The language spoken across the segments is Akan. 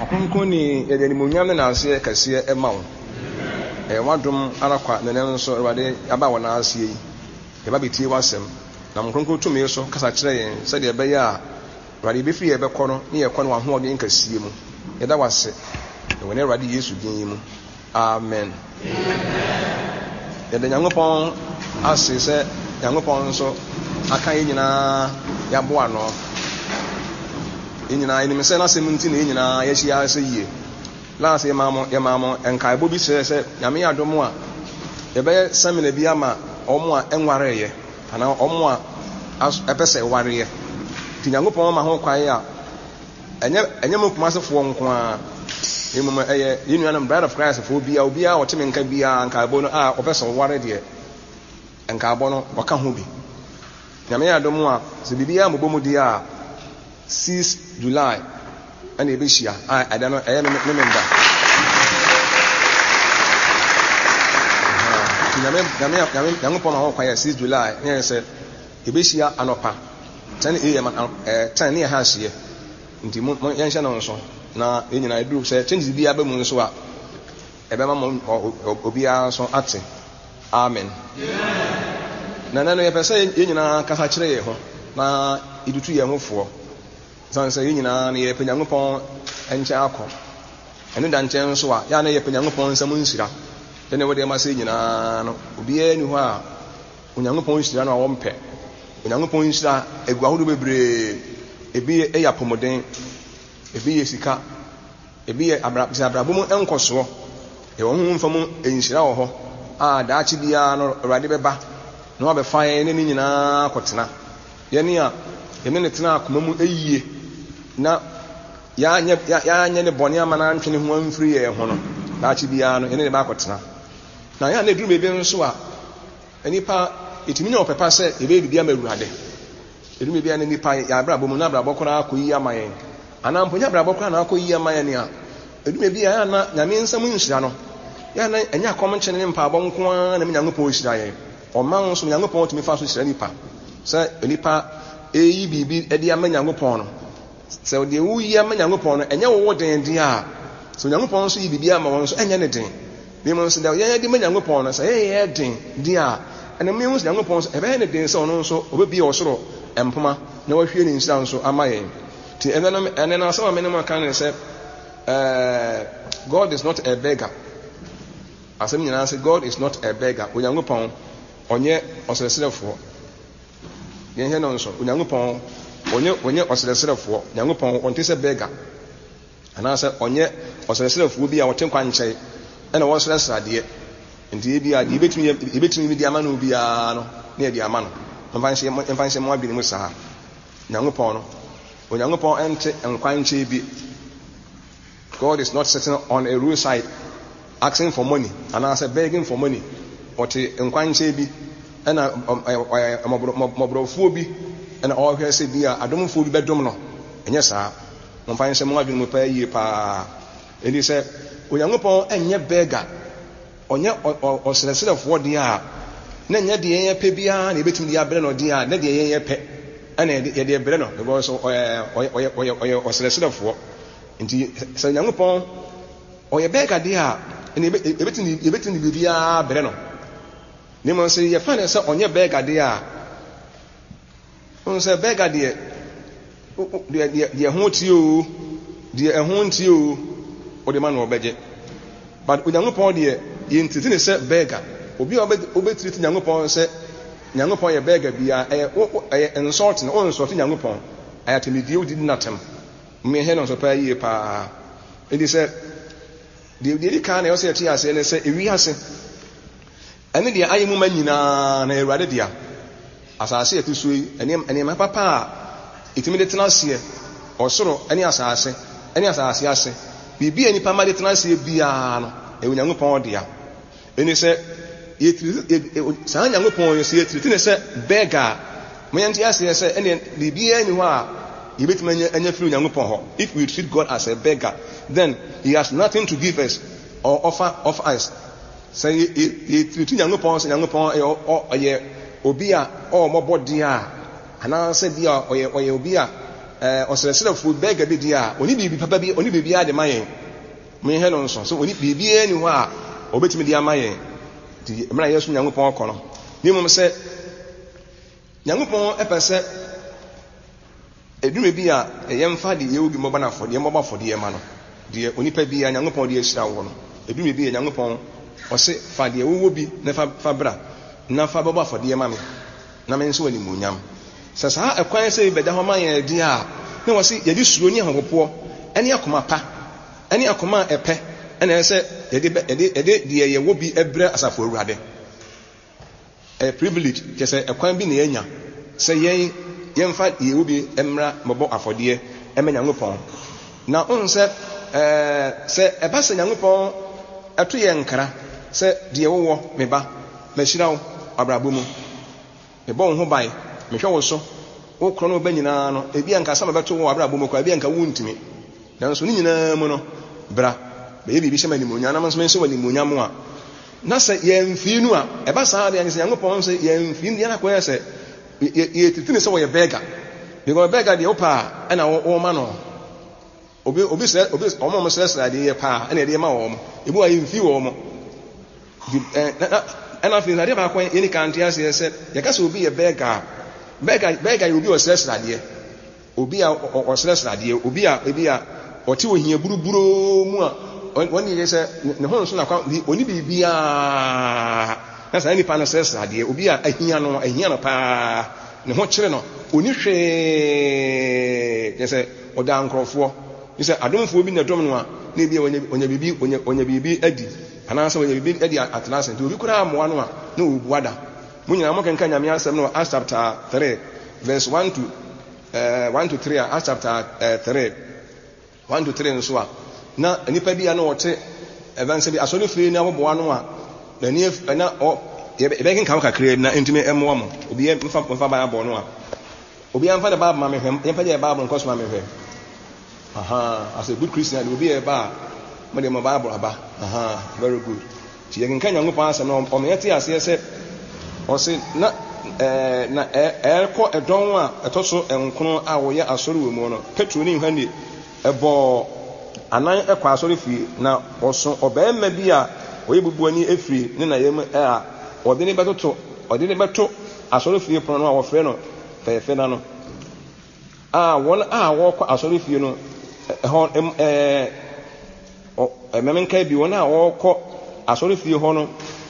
Okonkoni yɛde animonyam ne n'ase kɛseɛ ɛma wo. Wadom arakwa ne nan so Awurade aba wɔ n'ase yi. Yɛba betie w'asɛm. Na Nkonkron tumi so kasa kyerɛ yɛn sɛdeɛ ɛbɛyɛ a Awurade bɛfiri yɛbɛkɔ no ne yɛkɔ no ahoɔden kɛseɛ mu. Yɛda w'ase. Ɛwɔ ne Awurade Yesu din yi mu. Amen. Yɛde Nyankopɔn ase sɛ Nyankopɔn nso aka yɛn nyinaa yɛaboa no. Yɛn nyinaa yɛnim sɛ n'asɛm nti na yɛn nyinaa yɛahyia sɛ yie. Last yɛmaamo nkaebɔ bi sɛ Nyame adom a yɛbɛyɛ seminar bi ama ɔmo a ɛnwareyɛ anaa ɔmo a ɛpɛ sɛ ɛwareɛ. Nti Nyankopɔn ma ho kwae a ɛnyɛ mo kumasefoɔ nko a mmom ɛyɛ yɛn nuanom bride of Christ foɔ obiara ɔteme nka biara nkaebɔ no a ɔpɛ sɛ ɔware deɛ nkaebɔ no ɔka ho bi. Nyame adom a sɛ biribiara mmobɔ mu deɛ a 6 July ɛna ɛbɛhyia a ɛda no ɛyɛ me memba. Nyankopɔn ma ho kwae 6 July ne yɛ sɛ ɛbɛhyia anɔpa 10 AM 10 ne yɛ ha ahyeɛ. Nti yɛnhyɛ no nso na yɛn nyinaa ɛduru sɛ changes biara bɛ mu nso a ɛbɛma mo obiara nso ate. Amen. Na no yɛpɛ sɛ yɛn nyinaa kasa kyerɛ yɛn ho na yɛtutu yɛn hofoɔ. Sane sɛ yɛn nyinaa no yɛpɛ Nyankopɔn nkyɛn akɔ. Ɛno da nkyɛn nso a yɛa na yɛpɛ Nyankopɔn nsɛm nhyira. Dɛne wɔde ma sɛ nyinaa no obiara ni hɔ a Onyankopɔn nhyira no a wɔmpɛ. Onyankopɔn nhyira egu ahodoɔ bebree. Ebi yɛ apɔmuden, ebi yɛ sika, ebi yɛ abrabɔ mu nkɔsoɔ. Ɛwɔ ho mfa mu nhyira wɔ hɔ a daakye biara no Awurade bɛba na wabɛfa yɛn ne nyinaa kɔtena. Yɛne a yɛne ne tena akoma mu ɛyie na yɛanyɛ ne bɔne ama no antwe ne ho amfiri yɛn ho no daakye biara no yɛne ne baakɔtena. Na yɛa na ɛduru baabi nso a nnipa ɛtumi nya ɔpɛpa sɛ yɛbɛyɛ biribi ama Awurade. Ɛduru baabi a na nnipa yɛabrabɔ mu na abrabɔ koraa akɔyi ama yɛn anaa mpo nyɛ abrabɔ koraa na akɔyi ama yɛn a ɛduru baabi a yɛa na Nyame nsɛm nhyira no yɛa na ɛnyɛ akɔm nkyɛne ne mpaabɔ nko ara na Nyankopɔn hyira yɛn. Ɔma nso Nyankopɔn tumi fa so hyira nnipa sɛ nnipa ɛyi biribi ɛde ama Nyankopɔn no. Sɛ deɛ woyi ama Nyankopɔn no ɛnyɛ wo den deɛ a sɛ Nyankopɔn nso yi biribi ama wɔn nso ɛnyɛ ne den. Bɛmu nso deɛ yɛn de ma Nyankopɔn no sɛ yɛyɛ den deɛ a ɛna mmea nso Nyankopɔn nso ɛbɛyɛ ne den sɛ ɔno nso ɔbɛbie ɔsoro mpoma na wahwie ne nhyira nso ama yɛn. Nti ɛno no asɛm a menem aka ne sɛ God is not a beggar. Asɛm nyinaa sɛ God is not a beggar. Onyankopɔn ɔnyɛ ɔsrɛsrɛfoɔ. Yɛnhwɛ no nso Onyankopɔn ɔnyɛ ɔsrɛsrɛfoɔ. Nyankopɔn ɔnte sɛ beggar anaasɛ ɔnyɛ ɔsrɛsrɛfoɔ bi a wɔte nkwankyɛe ɛna wɔsrɛsrɛ adeɛ. Nti ebi a yɛbɛtumi de ama no biara no na yɛde ama no. Mfa nhyɛ mo adwene mu saa. Nyankopɔn no Onyankopɔn ɛnte nkwankyɛe bi. God is not sitting on a roadside asking for money anaasɛ begging for money. Ɔte nkwankyɛe bi ɛna mɔborɔfoɔ bi ɛna ɔhwɛ sɛ bi a adomfoɔ bi bɛdom no. Ɛnyɛ saa. Mfa nhyɛ mo adwene mu paa yie paa. Ɛdi sɛ Onyankopɔn ɛnyɛ beggar. Ɔnyɛ ɔsrɛsrɛfoɔ deɛ a na nyɛ deɛ yɛn pɛ biara na yɛbɛtumi de abrɛ no deɛ a na deɛ yɛn pɛ ɛna yɛde brɛ no because ɔyɛ ɔsrɛsrɛfoɔ. Nti sɛ Onyankopɔn ɔyɛ beggar deɛ a yɛbɛtumi de biribiara brɛ no. Ne mo sɛ yɛfa ne sɛ ɔnyɛ beggar deɛ a sɛ beggar deɛ ho tie o deɛ ɛho ntie o ɔde ma no ɔbɛgye. But Onyankopɔn deɛ yɛntiti ne sɛ beggar. Obi a obɛtiri ti Nyankopɔn sɛ Nyankopɔn yɛ beggar bia ɛyɛ insult no onsult Nyankopɔn ayatemidie wodi natam. Mmehɛ no so paa yie paa. Ɛdi sɛ deɛ ka na yɛsɛ yɛte ase ne sɛ ewiase ɛne deɛ ayɛ mu ma nyinaa na Awurade deɛ asase yɛte so yi ɛnɛma papa a ɛtumi de tena aseɛ ɔsoro ɛne asase ase biribi a nipa ma de tena aseɛ biara no ɛwɔ Nyankopɔn deɛ. Ɛne sɛ saa Nyankopɔn yɛ sɛ yɛtiriti ne sɛ beggar moyɛnte aseɛ sɛ ɛne biribiara ni hɔ a yɛbɛtumi anya firi Nyankopɔn hɔ. If we treat God as a beggar, then he has nothing to give us or offer us. Sɛ yɛtiriti Nyankopɔn sɛ Nyankopɔn ɛyɛ obi a ɔmmɔbɔ deɛ a anaasɛ bi a ɔyɛ obi a ɔsrɛsrɛ fu bɛga bi dia oni bibi papa bi oni bibi ade mayen me he no nso so oni bibi ani ho a obetimi dia mayen di mra yesu Nyankopɔn kɔ no ni mum sɛ Nyankopɔn epɛsɛ edume bi a yɛmfa de yewu bi mɔba na fɔde mɔba fɔde yɛma no de onipa bi a Nyankopɔn de ahyira wo no edume bi a Nyankopɔn ɔse fa de wo bi na fa bra na fa bɔba fɔde yɛma me na me nso wani munyam sɛ saa ɛkwan sɛ bɛda hɔ ma yɛn de a na wɔse yɛde suro ni ahopoɔ ɛne akoma pa ɛne akoma ɛpɛ ɛna ɛsɛ yɛde de yɛwɔ bi ɛbrɛ asafo awurade privilege kɛsɛ ɛkwan bi na yɛnya sɛ yɛmfa yɛwɔ bi ɛmra mɔbɔ afɔdeɛ ɛmɛ Nyankopɔn na on sɛ ɛba sɛ Nyankopɔn ɛto yɛ nkara sɛ deɛ wowɔ me ba mahyira wo abrabɔ mu mebɔ wo ho bae mehwɛ wo so wo korɔ no ba nyinaa no ebi anka sama bɛto wo abrabɔ mu kwa ebi anka wo ntimi nanso ne nyinaa mu no bra bɛyɛ biribi hyɛ ma nimonyam na nso wɔ nimonyam a na sɛ yɛmfii no a ɛba saa deɛ sɛ Nyankopɔn sɛ yɛmfii deɛ nakɔyɛ sɛ yɛtitini sɛ wɔyɛ bɛga because bɛga deɛ wopɛ a ɛna wɔma no obi ɔmo srɛsrɛ adeɛ yɛ paa ɛna ɛdeɛ ma wɔ mo ebi wa yɛmfii wɔ mo ɛna afei adeɛ baako yɛni kante aseɛ sɛ yɛka sɛ obi yɛ bɛga yɛ obi ɔsrɛsrɛ adeɛ obi a ɔsrɛsrɛ adeɛ obi a ebi a ɔte ohia buruburo mu a wɔne yɛ sɛ ne ho nso na kwa oni biribiaa na saa nipa no srɛsrɛ adeɛ obi a ahia no paa ne ho kyere no oni hwee yɛ sɛ ɔda nkorɔfoɔ yɛ sɛ adomfoɔ bi na dɔm no a na ebi onya biribi adi anaasɛ onya biribi adi atena ase nti obi koraa mmoa no a na ɔbua da mo nyinaa mo kenka Nyame asɛm no Acts chapter 3 verse 1 to 3 Acts chapter 3 1 to 3 nso a na nipa bi a na wɔte evanse bi asɔre fie na wɔboa no a na ni na yɛbɛkin kawo kakra na ntimi ɛmoa mo obi mfa ba abɔ no a obi amfa da ba ma mehwɛ yɛmpa de ba abɔ nkɔso ma mehwɛ as a good Christian obi yɛ ba mo de mo ba abɔ aba very good ti yɛkin kan Nyankopɔn asɛm no ɔmɛte aseɛ sɛ ɔse na ɛkɔ ɛdɔn a ɛtɔ so nkono a wɔyɛ asɔre wɔ mu no Petro ne Yohane ɛbɔ anan ɛkɔ asɔre fie na ɔso ɔbɛɛma bi a ɔyɛ bubuani efiri ne na yɛm a ɔde ne bɛto asɔre fie pono no a wɔfrɛ no fɛfɛ na no a wɔn a wɔkɔ asɔre fie no ɛhɔ ɛmɛmenka bi wɔn a wɔkɔ asɔre fie hɔ no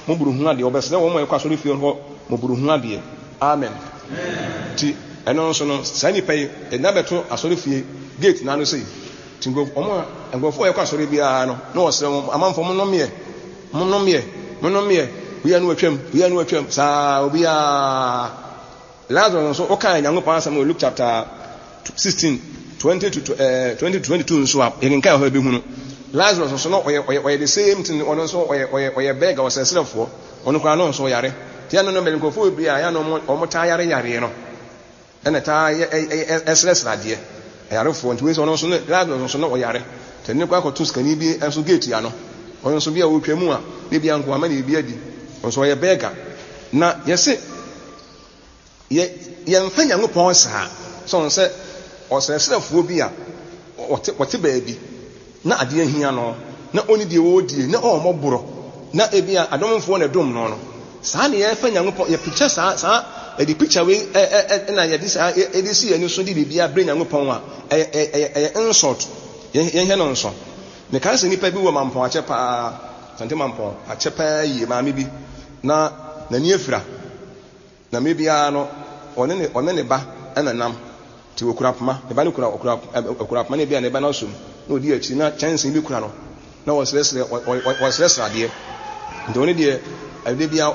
mo buru hu adeɛ ɔbɛsrɛ wɔn a ɛkɔ asɔre fie hɔ mo buru hu adeɛ amen ti ɛno nso no saa nipa yi ɛna bɛto asɔre fie gate na no sei ti ɔmo a nkurɔfoɔ yɛkɔ asɔre biara no na wɔsrɛ wɔn amanfoɔ mo nomyɛ wia no atwam saa obiara Lazarus nso ɔka Nyankopɔn asɛm wɔ Luke chapter 16 20 to 22 nso a yɛkenka hɔ bi hu no Lazarus nso no ɔyɛ the same thing ɔno nso ɔyɛ bɛga ɔsɛsrɛfoɔ ɔno koraa no nso yare tia no mbɛ nkurɔfoɔ bi a ya no ɔmo taa yare no ɛna taa ɛsrɛsrɛ adeɛ ayarefoɔ nti wei sɛ ɔno nso Lazarus nso no ɔyare tɛ ne kɔ akɔto skani bi nso gate ya no ɔno nso bi a wɔtwa mu a ne bi anko ama ne bi adi nso ɔyɛ bɛga na yɛse yɛmfa Nyankopɔn saa sɛ ɔsrɛsrɛfoɔ bi a wɔte baabi na adeɛ hia no na ɔne deɛ wɔdie na ɔmmɔborɔ na ebi a adomfoɔ na dom no saa ne yɛfa Nyankopɔn yɛ picture saa ɛde picture we na yɛde saa ɛde si ani so de bibia bre Nyankopɔn a ɛyɛ insult yɛhɛ no nso ne kan sɛ nipa bi wɔ mampɔn akyɛ paa sante mampɔn akyɛ paa yie maame bi na n'ani afira na me bia no ɔne ne ba ɛna nam ti okura poma ne ba ne okura poma ne bia ne ba na som na odi akyi na kyɛnse bi kura no na wɔsrɛsrɛ adeɛ nti ɔne deɛ ɛde bia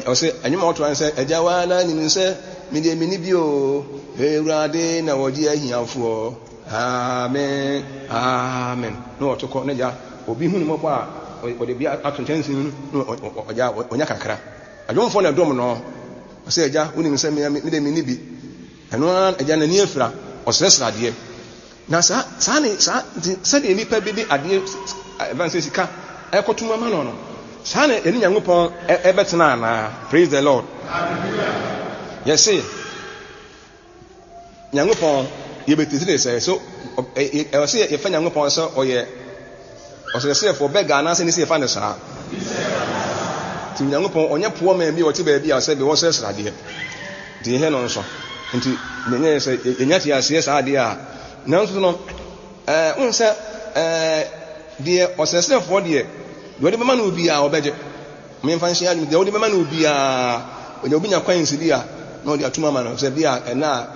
ɔsɛ anyuma ɔto an sɛ agya wa na nim sɛ me deɛ meni bio Awurade na wɔde ahiafoɔ amen na ɔtokɔ na gya obi hu ne mɔbɔ a ɔde bi ato nkyɛnse no ɔgya ɔnya kakra adwomfoɔ na dɔm no ɔsɛ agya wonim sɛ me deɛ meni bi ɛno agya n'ani afira ɔsrɛsrɛ adeɛ na saa sɛdeɛ nipa bi de adeɛ ɛbanse sika ɛkɔtum ama no saa na ɛne Nyankopɔn ɛbɛtena anaa praise the Lord yɛse Nyankopɔn ye betete say so e say ye fa Nyankopɔn so oye ɔsɛ for beggar na say ni say fa ne saa ti Nyankopɔn onye poor man bi ɔte ba bi a say be wo sɛ srade di he no nso nti nenye say enya ti ase saa de a nanso no unsɛ de ɔsɛ for de de bema no bi a obɛgye me mfa nhia de de bema no bi a de obi nya coins bi a no de atuma ma no sɛ bi a na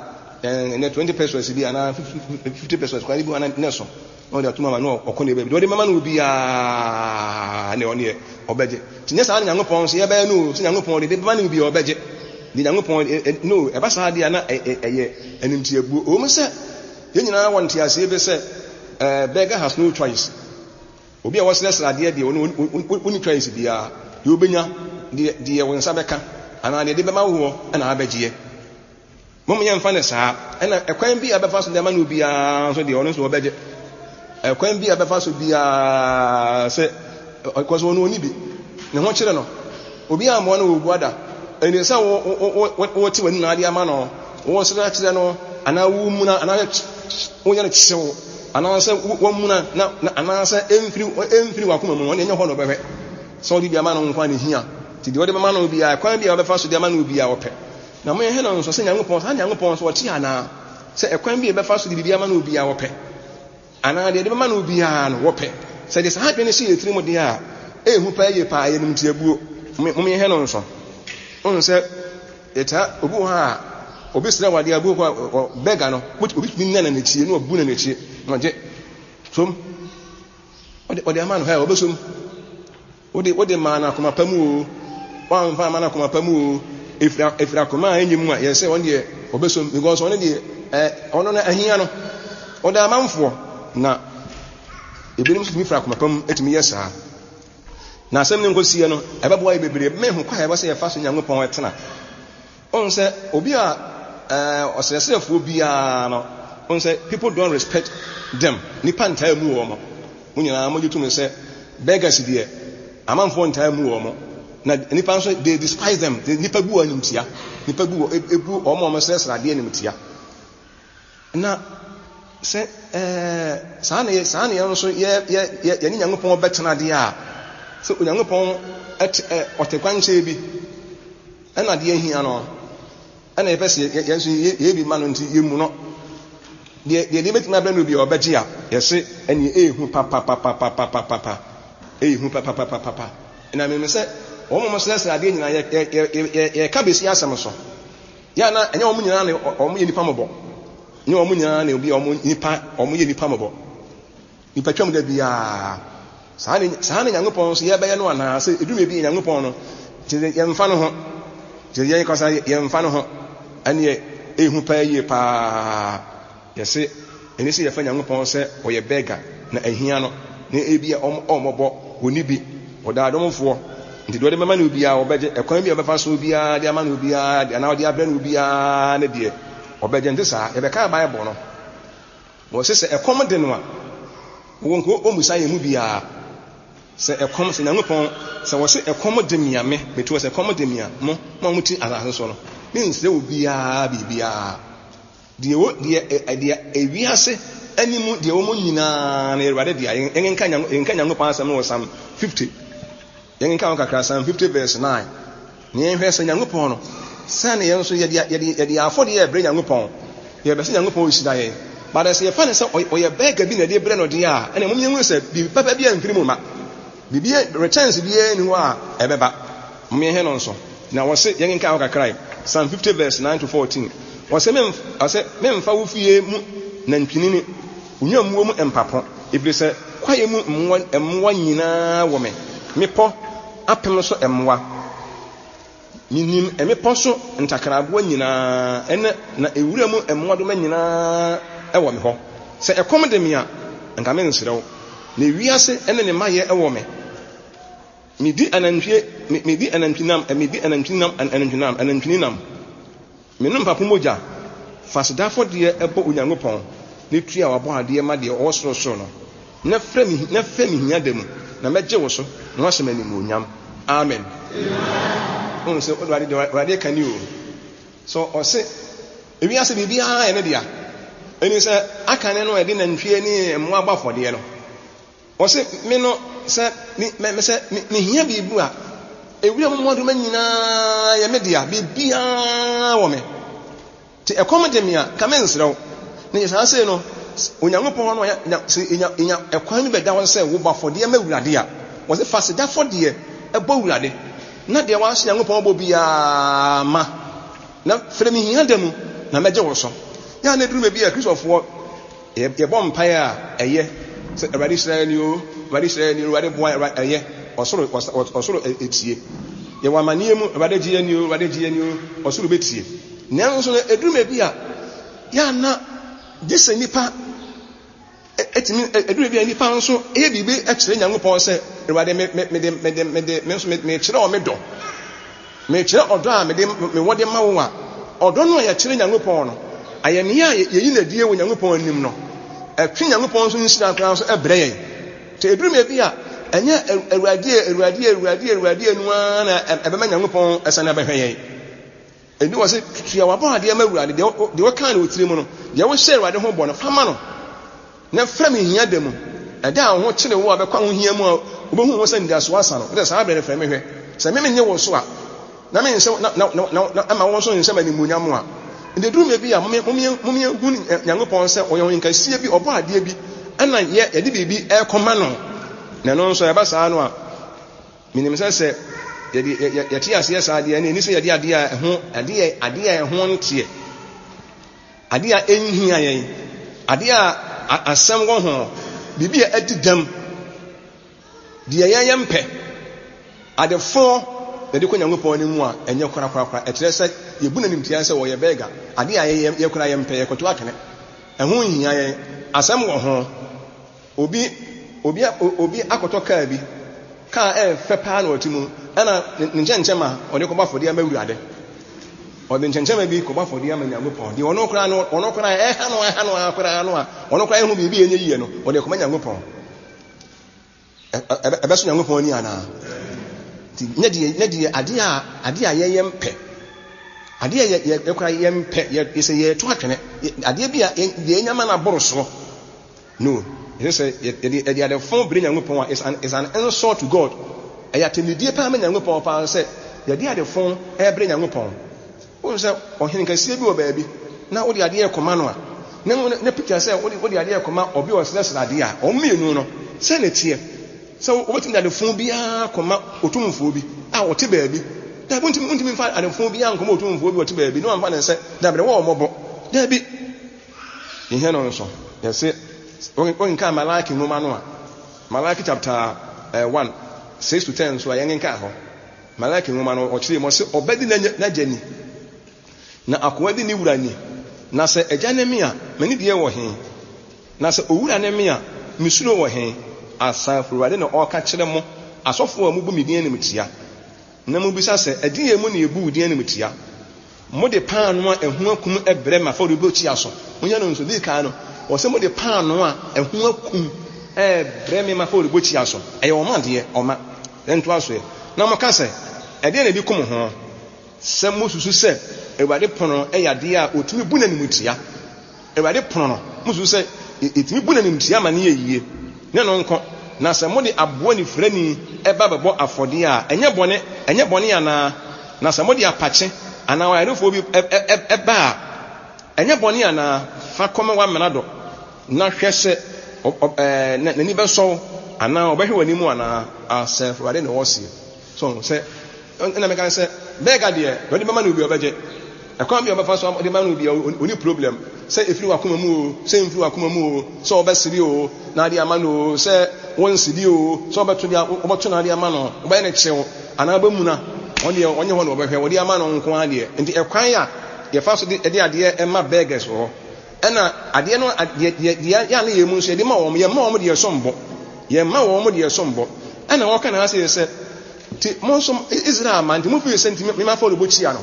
20 pesos bi a na 50 pesos kwa bi ana neso no de atuma ma no ɔkɔ ne bi de bema no bi a ne ɔne obɛgye tinye saa Nyankopɔn so ye ba no so Nyankopɔn de bema no bi a obɛgye di Nyankopɔn no e ba saa de na ɛyɛ animtiabuo o mu sɛ ye nyina won ti ase be sɛ beggar has no choice obi a wɔsɛ srade de oni choice bia ye obenya de wo nsa bɛka ana de bɛma wo ana abɛgye mom yɛ mfa ne saa ɛna ɛkwan bi a bɛfa so de ma no bia so de ɔno so wɔbɛgye ɛkwan bi a bɛfa so bia sɛ ɔkɔso ɔno oni bi ne ho kyerɛ no obi a mo no obuada ɛni sɛ wo ti wani na ade ama no wo sɛ kyerɛ no ana wo mu na ana wo yɛ no kyew ana sɛ wo mu na ana sɛ emfiri wakoma mu ɔne nyɛ hɔ no bɛhwɛ sɛ ɔde bia ma no nkwa ne hia ti de ɔde bɛma no bia kwan bia ɔbɛfa so de ma no bia wɔpɛ na mo yɛ he no nso sɛ Nyankopɔn sa Nyankopɔn so ɔte ana sɛ ɛkwan bia bɛfa so de bia ma no bia wɔpɛ ana de bɛma no bia no wɔpɛ sɛ de saa dwene sɛ yɛtiri mu de a ehu pa yɛ pa yɛ nim tiabuo mo yɛ he no nso on sɛ eta obi ho a obi sra wade abu ko beggar no obi tumi nna na n'ekyie no obu na n'ekyie no je som ode ama no ha obesom ode ma na koma pamu o wan fa ma na koma pamu o efira koma enyim a ye se on de obesom because on de ono na ahia no ode amanfo na ebinim so mi fra koma pam etimi yesa na asem ne nkosie no ebeboa bebre me hu kwa ebe se ye fa so Nyankopɔn etena on se obi a ɔsɛsɛfo bia no on se people don't respect them nipa ntaa mu wo mo munyina mo jitu me se beggars die amanfo ntaa mu wo mo na nipa nso they despise them nipa bu animtia nipa bu ebu omo sɛsra de animtia na se saa ne nso ye ni Nyankopɔn betena de a so Nyankopɔn ɔtekwanche bi ɛna de ahia no ɛna yɛpɛsɛ yɛnso yɛbi ma no nti yɛmu no deɛ bɛtumi abɛ no bi a ɔbɛgye a yɛse ɛne ɛhu papapapapapapa ɛhu papapapapa ɛna mmemme sɛ wɔn mo srɛsrɛ adeɛ nyinaa yɛka bɛsi asɛm so yɛ na ɛnyɛ wɔn nyinaa na wɔn yɛ nipa mɔbɔ nyɛ wɔn nyinaa na obi a wɔn yɛ nipa mɔbɔ nipa twam da biara saa ne Nyankopɔn so yɛbɛyɛ no anaa sɛ edume bi Nyankopɔn no yɛmfa no ho yɛn kɔsa yɛmfa no ho ɛne ɛhu pa yie paa yɛse ɛne sɛ yɛfa Nyankopɔn sɛ ɔyɛ beggar na ahia no na ebi ɔmɔbɔ oni bi ɔdaadomfoɔ nti de ɔde mɛma no obiara ɔbɛgye ɛkwan bi a ɔbɛfa so obiara de ama no obiara anaa ɔde abrɛ no obiara ne deɛ ɔbɛgye nti saa yɛbɛka Bible no wɔse sɛ ɛkɔm de no a wɔn ko ɔmusa yɛ mu biara sɛ ɛkɔm sɛ Nyankopɔn sɛ wɔse ɛkɔm de mia me betu sɛ ɛkɔm de mia mo ti asase so no ne nsɛ obiara biribiara deɛ ewiase animu deɛ wɔn nyinaa na Awurade deɛ yɛnka Nyankopɔn asɛm no wɔ Psalm 50 yɛnka kakra Psalm 50 verse 9 ne yɛnhwɛ sɛ Nyankopɔn no sɛne yɛn nso yɛde afɔde yɛ brɛ Nyankopɔn yɛbɛsɛ Nyankopɔn ohyira yɛn but sɛ yɛfa ne sɛ ɔyɛ beggar bi na de brɛ no deɛ a ɛna mo nyɛ sɛ biribi papa bi amfiri mu ma biribi returns bi ni hɔ a ɛbɛba mo yɛhɛ no nso na wɔse yɛnka kakra Psalm 50 verse 9 to 14 wɔse memfa wo fie mu nantwinini onwam wo mu empapo ebire sɛ kwaye mu mmoa nyinaa wɔ me mepɔ apem so emmoa minim emepɔ so ntakraboa nyinaa ɛne na ewura mu emmoa do ma nyinaa ɛwɔ me hɔ sɛ ɛkɔm de me a nka me nsrew na wiase ɛne ne mayɛ ɛwɔ me medi anantwinam menom papo mogya fasedafo deɛ ɛbɔ Onyankopɔn ne tua wabɔ adeɛ ma deɛ ɔwɔ sorosoro no na frɛ me hia da mu na mɛgye wo so na wahyɛ me animuonyam amen on sɛ Awurade ka ni o so ɔse ewiase biribiara ɛne dea eni se aka ne no e de nantwie ni emo abafode no o se me no se me se me hia bibu a ewura momodo manyina ye media bibia wo me ti ekomode me a kamensrew ne yesa se no onyankopon no nya ekwan ni beda won se wo bafode ma wurade a wo se faseda fode ebo wurade na de wa se nyankopon bo bia ma na frɛ me hia damu na megye wo so ya na duru me bia Christopher ye bom mpae a eye se Awurade Israel ni o Awurade boa eye osoro etie ye wa manie mu Awurade gye ni o osoro betie nanso eduru me bia ya na gese nipa etimi eduru bia nipa nso e bibi e kire nyankopon se Awurade me nso me kire o me do me kire odo a me wode ma wo a odo no ya kire nyankopon no ayene a yeyi na die wo nyankopon anim no atwe nyankopon nso nsira akran so ebre ye te eduru me bia enya Awurade anu na ebema nyankopon esana behwe ye eni wo se tuya wabo ade ma Awurade de wo kan na otire mu no de wo hye Awurade ho bo no fama no na fra me hia da mu eda ho kire wo abekwa ho hia mu a obehu wo se ndia so asa no de sa abere fra me hwe se me nye wo so a na me nse na ama wo so nse ma ni munyam a inde duru me bi a mumye hu nyankopon se oyo nka sie bi obo ade bi ana ye de bibi e koma no na no so ya ba sa no a minim se ye ti ase sa ade ni so ye de ade a ho ade a ho ntie ade a enhia ye ade a asem go ho bibi a adidam de ye mpe ade fo de ko nyankopon ni mu a enye kora e kire se ye bu na nimtia se wo ye bega ade a ye kora ye mpe ye koto akene ehun hia ye asem go ho obi akoto kaa bi kaa fe pa na otimu ana nchenchem ode ko bafodi ya mawurade ode nchenchem bi ko bafodi ya manyangopon di ono kra hanu akra no a ono kra ehu bibi enye yiye no ode ko manyangopon ebeso nyangopon ni ana ti nyedi ade a ye mpe ade a ye kra ye mpe ye se ye to atwene ade bi a ye nyama na boroso no he say the phone bring nyankopon is an insult to God eya tenidie pa nyankopon pa say the phone e bring nyankopon won say ohin kan sie bi o ba bi na wo de ade e koma no a na picture say wo de ade e koma obi o sele ade a o mienu no say na tie so wo tin the phone bi a koma otumfo bi a wo te ba bi da buntim fa ade phone bi a koma otumfo bi wo te ba bi no amfa na say da bre wo mobo da bi ihe no so yes say when can Malaki no manua Malaki chapter 1 6 to 10 so ayen nka ho Malaki no manu o chire mo se obedi na jani na akwadi ni wurani na se ejane me a mani die wo he na se owura ne me a misuro wo he asafurade na o ka kire mo asofo a mu bu midin anim tia na mu bisa se ediye mu na ebu din anim tia mo de pan no ehu akum ebre ma fa rubo chi aso munya no nso di ka no o se mo de pan no a ehu akum breme ma fa rubo chi aso eye o ma de o ma ento aso e na mo ka se ede na bi kum ho se mo susu se ewade pono ya de a otumi bu na nim tia ewade pono no mo susu se etumi bu na nim tia ma ne yie ne no nko na se mo de abo ni frani eba bebo afode a enye bone ana na se mo de apache ana wa erefo bi eba enye bone ana fa kome wa menado na hwese na ni be so ana obehwe wani mu ana asef wade no wosie so se na me kan se bega de wadi mama no bi obeje ekwan bi obefa so de mama no bi oni problem se efiri wakoma mu o se efiri wakoma mu o so obesiri o na de ama no se won sidi o so obeto dia obeto na de ama no obaye ne kyew ana ba mu na onye ho no obehwe wadi ama no nko ade nti ekwan ya ye fa so de ade ema beggars ho ena ade no ya na ye mu so de ma wo de ye sombo ye ma wo de ye sombo ena wo kana se ti monso Israel man ti mu fi senti me ma fo bochi ya no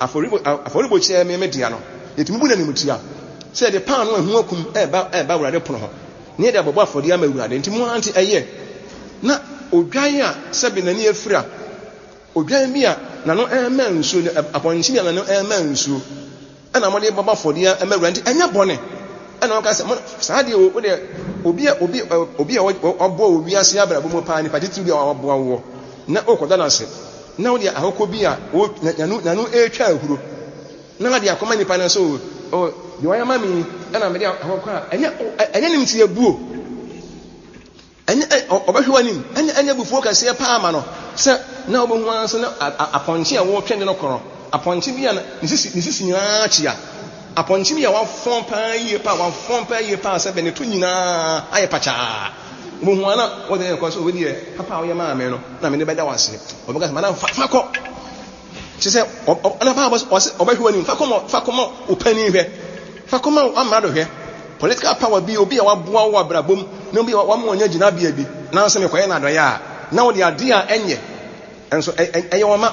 afori bochi ya me dia no etimi bu na ni mutia se de pan no ehu akum ba wurade pono ho ne de abobo afori ama wurade nti mu anti eye na odwan a se be na ni afira odwan bi a na no ema nsu aponchi bi na no ema nsu ana mo de baba afori ama wurade enya bone ana o ka se saa de o de obi obo obi ase abra bomo pa ni patiti bi a obo wo na o koda na se na o de ahoko bi a nanu etwa ahuro na de akoma nipa na so o de wa yama mi ana me de ahoko a enye nim ti ebuo enye obahwe nim enye bufuo ka se pa ama no se na obo hu anso na aponche a wo twende no koro aponche bi a ni sisi nyina chia aponche bi a wa fon pa ye pa se be ne to nyina aye pacha bo hu ana wo de ko so we de papa wo ye ma me no na me ne beda wase obo ka se mana fa ko chi se ana pa obahwe nim fa komo opani hwe fa komo amra do hwe political power bi obi a waboa wo abrabom na obi wa mo nya gina bia bi na nse me koye na doya a na wo de ade a enye enso eye wo ma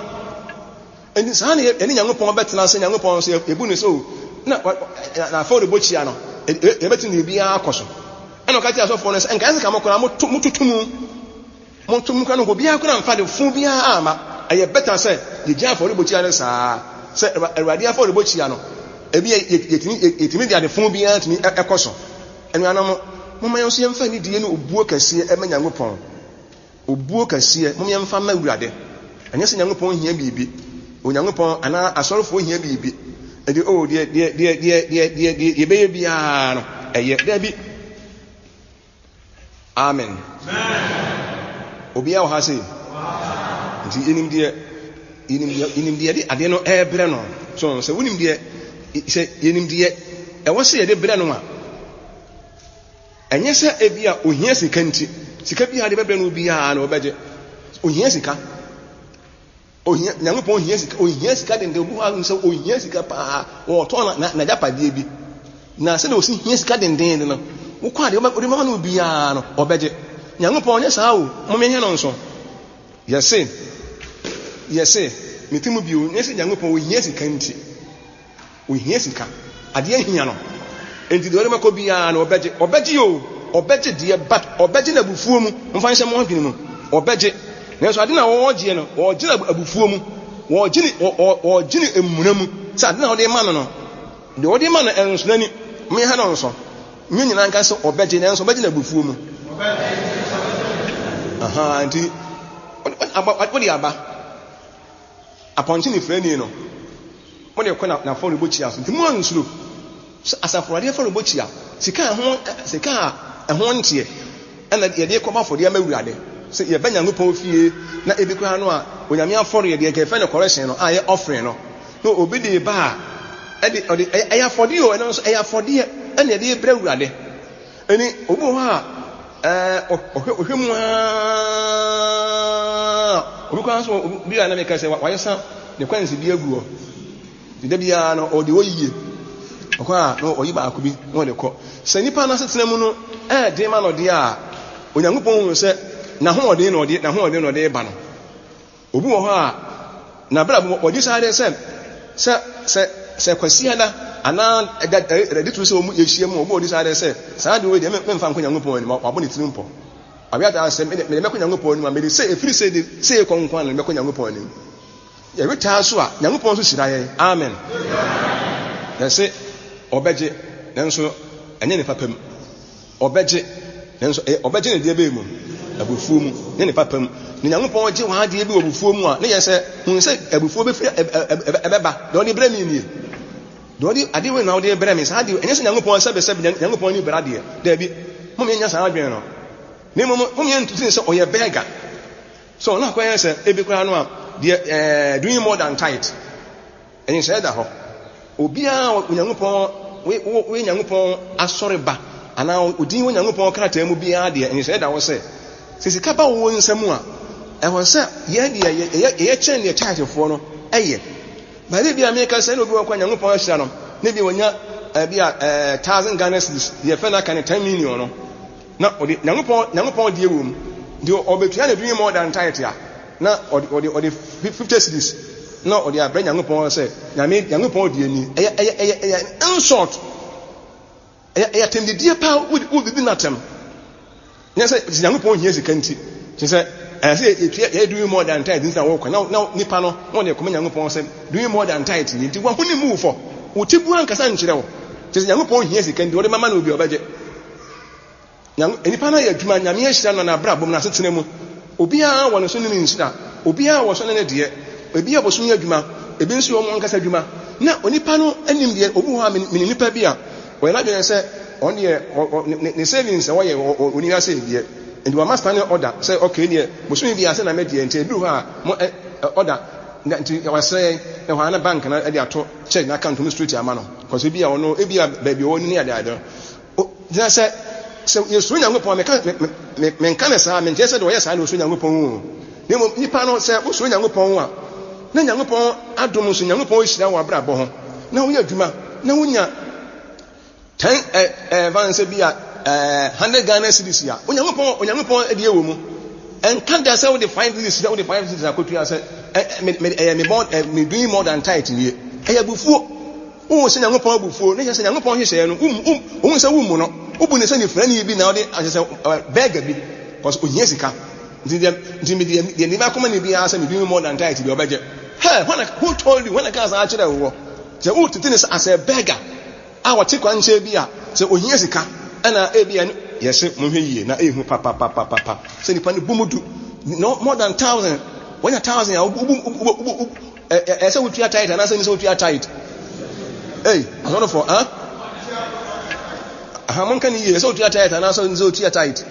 eni sa na eni Nyankopon betena se Nyankopon so ebu ne so na for the bochia no e betin ne bia akoso eno ka ti aso for no se enka se ka mokora mututum ka no go bia kora mfa de fu bia ama eye better se ye gya for the bochia no sa se erwade for the bochia no ebi yetimi dia de fu bia timi ekoso enu anam moma yo so yemfa ni die no obuo kase e ma Nyankopon obuo kase moma yemfa ma wurade enye se Nyankopon hia bibi Onyankopon ana asorofo hia bibi edi o die yebeye bia no eye da bi amen obia o ha se nti enim die de ade no ebre no so se wonim die se yenim die e wo se ye de bre no a enye se ebia ohia sika nti sika bia de bebre no bia na obeje ohia sika ohia Nyankopon ohia sika de obu ha nso ohia sika pa wo to na japade bi na se de osi hia sika de no wo kwa de o de ma no bia no obeje Nyankopon onye saa o mo me hia no nso yese metimu bi o nyese Nyankopon ohia sika nti ohia sika ade ahia no enti de ma ko bia na obeje de but obeje na bufuo mu mfa nhyɛ mo hwene mu obeje na so ade na wo gye no wo gye na abufuo mu wo gye emuna mu sa ade na wo de ma no de wo de ma no enso nani me ha no nso me nyina nka so obeje na enso obeje na abufuo mu aha enti wo de aba aponche ni frani no mo de ko na fo rebochi aso nti mo ansuro asafurade fo rebochi a sika ho ntie ana ye de ko ba fo de amawurade se ye banya Nyankopon fie na ebi kwa no a onyame afore ye de ke fe ne correction no a ye offering no no obi de ba e de e afode o eno so e afode ana ye de bra wurade eni obi ho a ohwemu obi kwa so bi ana me ka se wa yesa ne kwansi bi aguo de bia no o de oyiye okwa no oyiba akubi no de ko se nipa na setena mu no de ma no de a Onyankopon hu se na ho ode no de ba no obi wo ho a na bra bo oji sare se kwasi ada ana ready to say omu yehia mu obi odi sare se saa de we de memfa nko Nyankopon ni ma abo ne tirimpo abiata se me meko Nyankopon ni ma me se efiri se de se konkwan na meko Nyankopon ni ye weta so a Nyankopon so sira ye amen na se obeje nanso enye ne papam obeje nanso obeje ne de be mu abufuo mu ne papam ne Nyankopon je wa de bi obufuo mu a ne ye se hun se abufuo be firi ebeba do ne bra mi ni do di ade we na wo de bra mi sa de enye se Nyankopon se be se Nyankopon ni bra de da bi mo me nya sa adwen no ne mo me ntutin se oye beggar so na kwa ye se ebi kwa no a de doing more than tithe enye se da ho obia Onyankopon we Nyankopon asore ba ana odin wo Nyankopon krata mu bia de enye se da wo se sisika ba wo nsam a ehon se ye de ye chen de tithe-fo no eye ba le bia me ka se no bi wo kwa Nyankopon ahira no ne bi wonya bia 1000 Ghana cedis ye fe na kan 10 million no na odi Nyankopon de ewo mu de obetua na doing more than tithe a na odi 50 cedis na odi abra Nyankopon se Nyankopon de ani eye in short eye tem de die pa wo bi na tem nya se Nyankopon hia sika nti se ye doing more than tithe nsa wo kwa na nipa no won de ko Nyankopon se doing more than tithe nti wa huni mu fo wo tibu ankasa nkyere wo just Yankopon here, can do the man will be a budget. Any pana adwuma nyame ahyira no na bra bom na setenemu obi a won so ne nhyira obi a wo so ne die obi a boso adwuma ebi nso yo mo nkasa adwuma na onipa no anim de obi ho a me nipa bi a wo na dwen se on de ne savings wo ye oni ase die and we must stand order say okay die boso bi ase na me die nti edu ha mo order nti wa say e ho na bank na de ato check na account no street ama no because ebi a ono ebi a ba bi wo ni ade ade o say so yesu Nyankopon me kan na sa me je se de wo ye sa na yesu Nyankopon o nipa no se wo so Nyankopon a na Nyankopon adom so Nyankopon hyira wo abra bo ho na wo ya adwuma na wo nya 10 vanse bia 100 Ghana cedis ya Onyankopon ade ewo mu en kan da se wo de 5 cedis wo de 5 cedis akotua se me doing more than tithe wie eya bufuo wo se Nyankopon abufuo na se Nyankopon hyehyɛ no wo se wo mu no obu ne se ne frani bi na wo de asese beggar bi because ohia sika nti me de ni ba koma ne bi asa me doing more than tithe bi obeje hey who told you when I can't actually wo se wo tete ne as a beggar a wo te kwan nche bi a se ohia sika ana e bi an yese mo hwe yie na ehu papa se nipa ne bumudu no more than 1000 when 1000 ya se wo tua tithe na se ni se wo tua tithe hey I don't know for man kan yie se wo tua tithe na se ni se wo tua tithe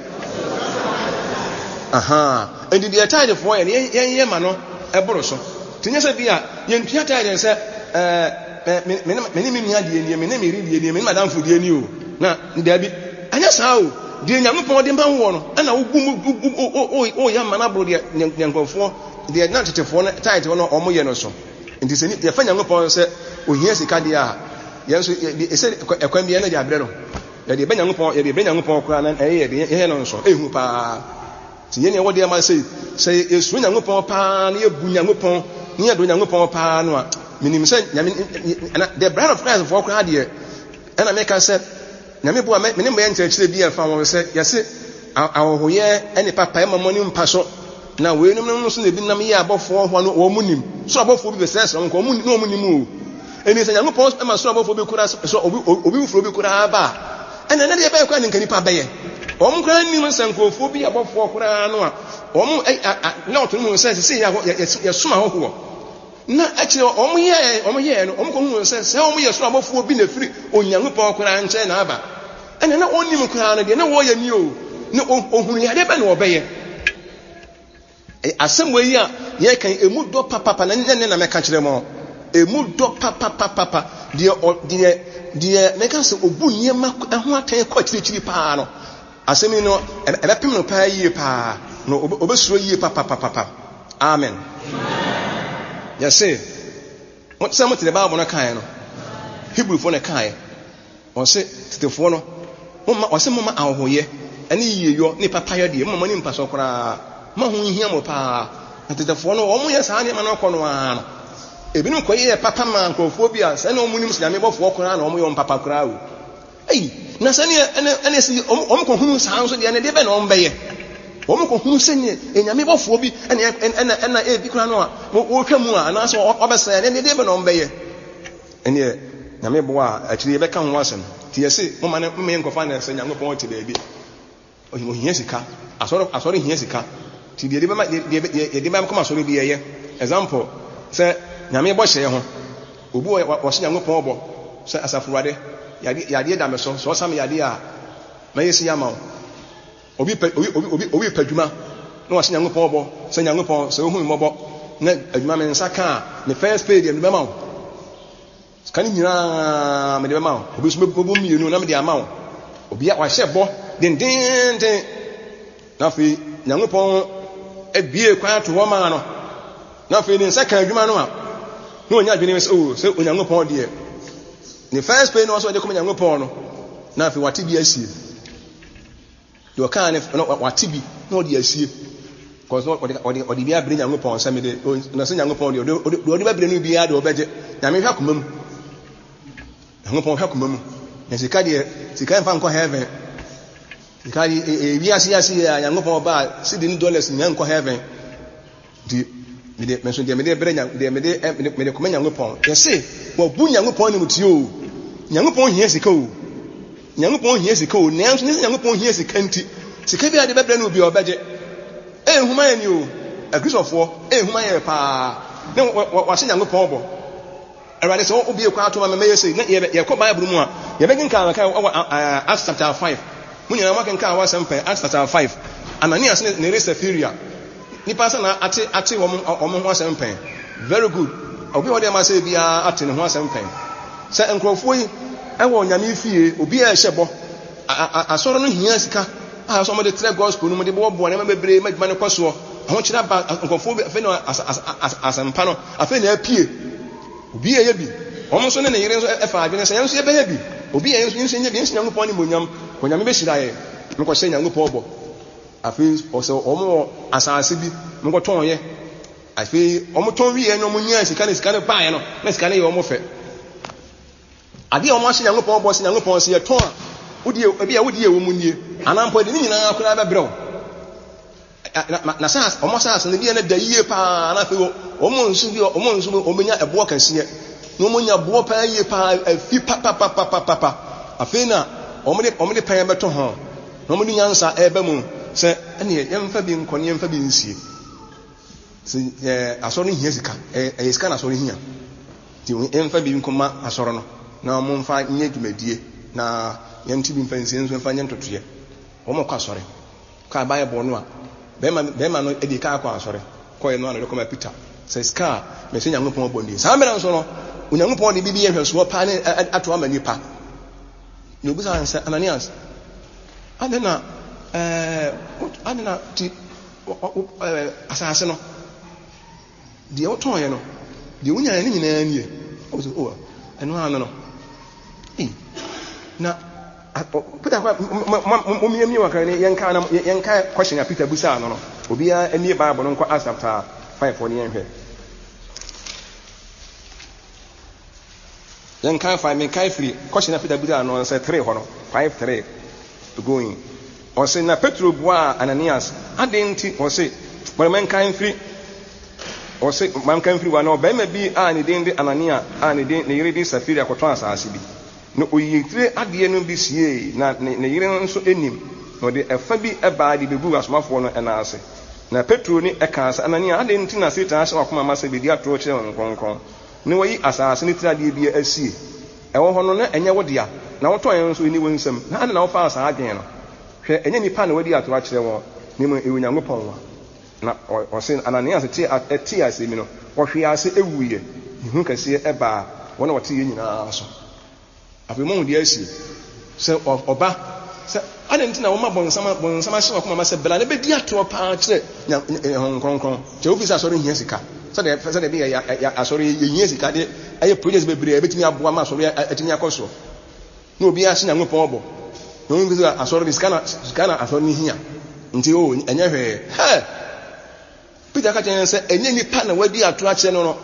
and the tithe for ye ma no e boro so tinye se bia ye ntua tithe se me ni nya die ni me ni me ri die ni me madam fu die ni o na nda bi anya sa o die Nyankopon de mba wo no na wo ya ma na bro de Nyankopon de na tetefo no tithe no omo ye no so nti se ni ye fa Nyankopon se ohia sika de a ye so e se ekwan bi na de abre no ye de be Nyankopon kura na ye de no so ehu pa ti ye ne wo de ma se esu Nyankopon pa na ye bu Nyankopon ni ye do Nyankopon pa no a minim se nyame the bride of Christ for kura de na make us say nyame bo me ne mbe nkyerɛkyerɛ bi afa wo se yɛse ahohoyɛ ene papa e mamoni mpa so na we num so na bi nam ye abɔfo ho no wo munim so abɔfo bi besɛ so nko munim no munim o eni se Nyankopon e ma so abɔfo bi kura so obi furo bi kura ba ene na de ba kwa ne nkanipa bɛyɛ om kura nim se nkofo bi abɔfo kura no a om na oto mu se se ya soma ho na akire om ye no om ko hu se om ye so abɔfo bi na firi Onyankopon kura nkyɛ na aba ene na onim kura no de na wo ya ni o ne ohunu ya de ba na obɛyɛ asem we yi a ye kan emu do papa na ne na meka kire mo emu do papa de meka se obu nyema ho atan kwa kire pa no asem ni no ebepem no pa yi pa no obesuro yi papa amen yese mo se mo te Bible no kan no Hebrew fo no kan o se tetefo no o se mo ma ahoye ene yiyo ni papa yo de mo ni mpa so kora ma ho hia mo pa tetefo no o mo ye sa ne ma no kɔ no a ebi no kɔye papa ma nkofo bi a se na o mu nim se nyame bɔfo kora na o mo yo papa kora o ei na se ne ene si o mo kɔ hunu sa nso de ne de be na o mbɛye o mo kɔ hunu se ne nyame bɔfo bi ene e bi kora no a o hwɛ mu a na so o bɛ se ne de be na o mbɛye ene nyame bo a akiri be ka ho asem ti yese mo ma ne me nkɔfa na se Nyankopɔn te baabi o hia sika asɔre hia sika ti de ba koma asɔre bi yeye example se nyame bɔ hye ho obi wo hye Nyankopɔn bɔ se asafurade yade da me so sam yade a na yesi yama obi padwuma na wo hye Nyankopɔn bɔ se Nyankopɔn se ohun mo bɔ na adwuma me nsa ka me first pay de me ma wo kan nyina me de ma wo obi so bo mienu na me de ama wo obi a wa hye bɔ den na fi Nyankopɔn ebie kwa to wo ma no na fi ni nsa ka adwuma no a no onya adwene se Onyankopɔn de ni first pay no so de ko Nyankopɔn no na fi wate bi asie de o kan ne wate bi no de asie cause odi bi abire Nyankopɔn se me de na se Nyankopɔn de odi ba bire no bi ya de obɛgye na me hwa komam Nyankopɔn hwa komam na sika mfa nkɔ heaven sika wi ase ya Nyankopɔn ba $60 nya nkɔ heaven di me de bere nya de me de koma Nyankopɔn yese wo bu Nyankopɔn ni mutio Nyankopɔn hia sika o. Nyankopɔn hia sika o. Nanso ne Nyankopɔn hia sika nti. Sika bi ade bɛbrɛ no obi obɛgye. Ehuma yɛ ni o. Agrisofo ehuma yɛ pa. Ne wa se Nyankopɔn bɔ. Awurade sɛ obi ekwa ato ma mɛyɛ sei na yɛ kɔ Bible mu a yɛbɛgin kan Acts chapter 5. Mun nyina makan kan wa sɛmpɛ Acts chapter 5. Ananias ne Sapphira. Nipa sɛ na ate wɔn ho asɛmpɛ. Very good. Obi wɔ de ma sɛ bia ate ne ho asɛmpɛ. Sɛ nkrɔfo yi ɛwɔ nyame fie obi a ɛhyɛ bɔ asɔre no hia sika a so mo de tre gospel no mo de bɔ ne ma bebre ma dwuma ne kɔsoɔ ho kyerɛ ba nkrɔfo afɛ no asɛmpa no afɛ na apie obi a yɛ bi wɔn so ne yere nso ɛfa adwene sɛ yɛn so yɛbɛyɛ bi obi a yɛn so nyɛ bi yɛn Nyankopɔn ne monyam konyame bɛhyira yɛ mekɔ hyɛ Nyankopɔn bɔ afɛ ɔsɛ wɔn asase bi mekɔ tɔn yɛ afɛ wɔn tɔn wi yɛ no mo nya sika ne baayɛ no na sika ne yɛ wɔn fɛ ade a wɔn ahyɛ Nyankopɔn bɔ sɛ Nyankopɔn sɛ yɛtɔn a wodi ebi a wodi ewo mu nie anampo de ne nyinaa akora bɛbrɛw na sa wɔn sa asɛ ne bi na da yie pa na afei wɔn nso wɔn ɛboɔ kɛseɛ na wɔn nya boɔ pa yie pa afi pa afei na wɔn de pɛn bɛtɔ ho na wɔn de nyansa ɛbɛ mu sɛ ɛne yɛmfa bi nkɔ ne yɛmfa bi nsie sɛ asɔre hia sika ɛyɛ sika na asɔre hia ti yɛmfa bi nkɔma asɔre no na wɔn mfa nyɛ dwumadie na yɛnti bi mfa nsie nso mfa nyɛ ntotoyɛ wɔn kɔ asɔre kɔ abayɛ bɔ no a bɛrima no edi ka akɔ asɔre kɔɛ no a na kɔma Peter sɛ sika mɛ sɛ Nyankopɔn bɔ nie saa mmerɛ nso no Onyankopɔn de bibi yɛ hwɛsoɔ pa ne ato ama nipa na obi sɛ sɛ Ananias adena ti asase no deɛ wotɔn yɛ no deɛ wonya ne nyinaa nie o so o ɛno ano no na Peter mo mi wa kan yɛnka question a Peter busa no obi a ani Bible no nkɔ Acts chapter 5 for yɛn hwɛ yɛnka 5 menka free question a Peter busa no sɛ 3 hɔ no 5:3 going ɔsɛ na Petro bua Ananias adenti ɔsɛ bɔn menka free ɔsɛ manka free wa no bɛma bi a ne den de Anania a ne den ne yere de Sapphira kɔtɔn asase bi no oyitire ade no bi sie na ne yere nso enim no de ɛfa bi ɛbaa de bebu asomafo no ɛna ase na Petro ni ɛka asa Anania ade nti na Satan ahyɛ wakoma ma sɛ bedi atoro kyerɛ nkronkron ne wɔyi asase ne tirade bi asie ɛwɔ hɔ no na ɛnyɛ wodea na wotɔn yɛn nso ni wonsam na ade na wofa asa adwen no hwɛ ɛnyɛ nipa na wadi atoro akyerɛ wɔn ne mu ewu Nyankopɔn wa na ɔsɛ Anania se te ase mi no wɔhwe ase ewuye ihu kɛse ɛbaa wɔn na wɔte yɛ nyinaa so afei mo de asi sɛ ɔba sɛ ade ntina wo ma bonsama hyɛ wakoma ma sɛ bela ne bedi ato pa kyerɛ nkronkron kyɛ obi sɛ asɔre hia sika sɛ de bi asɔre hia sika de ɛyɛ project bebree ebetimi aboa ma asɔre atimi akɔso na obi ahyɛ Nyankopɔn bɔ na obi sɛ asɔre de sika na asɔre ni hia nti o ɛnyɛ hwɛ Peter ka kyerɛ sɛ ɛnyɛ nipa na wadi ato akyerɛ no